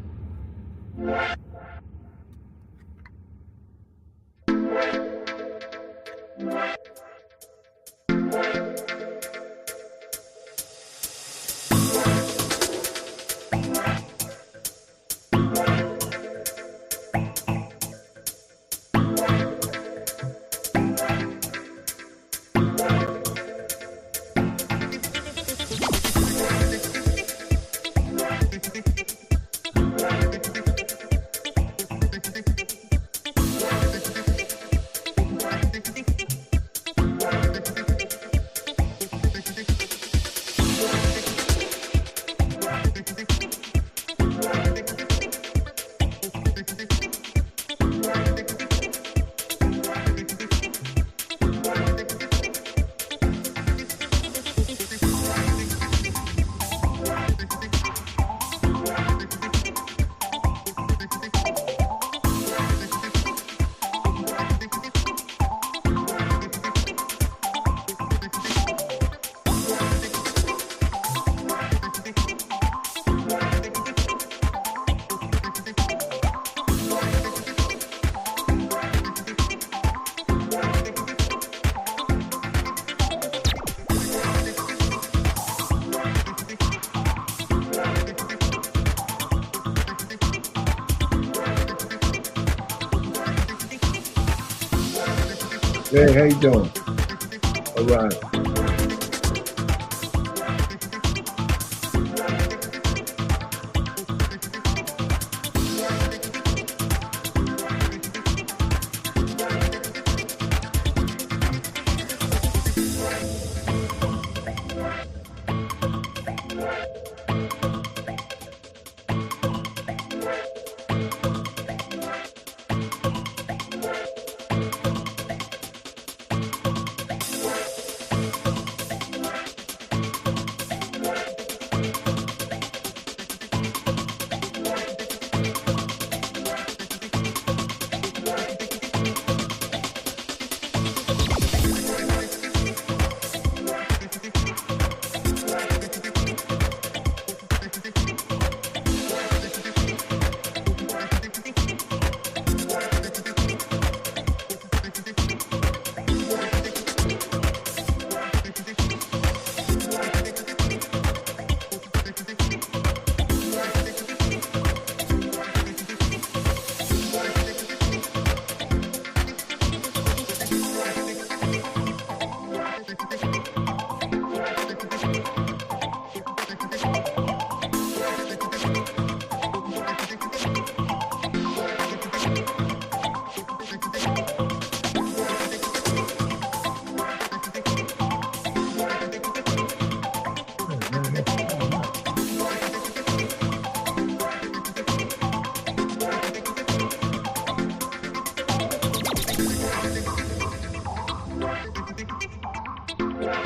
Hey, how you doing? All right.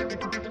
Bye.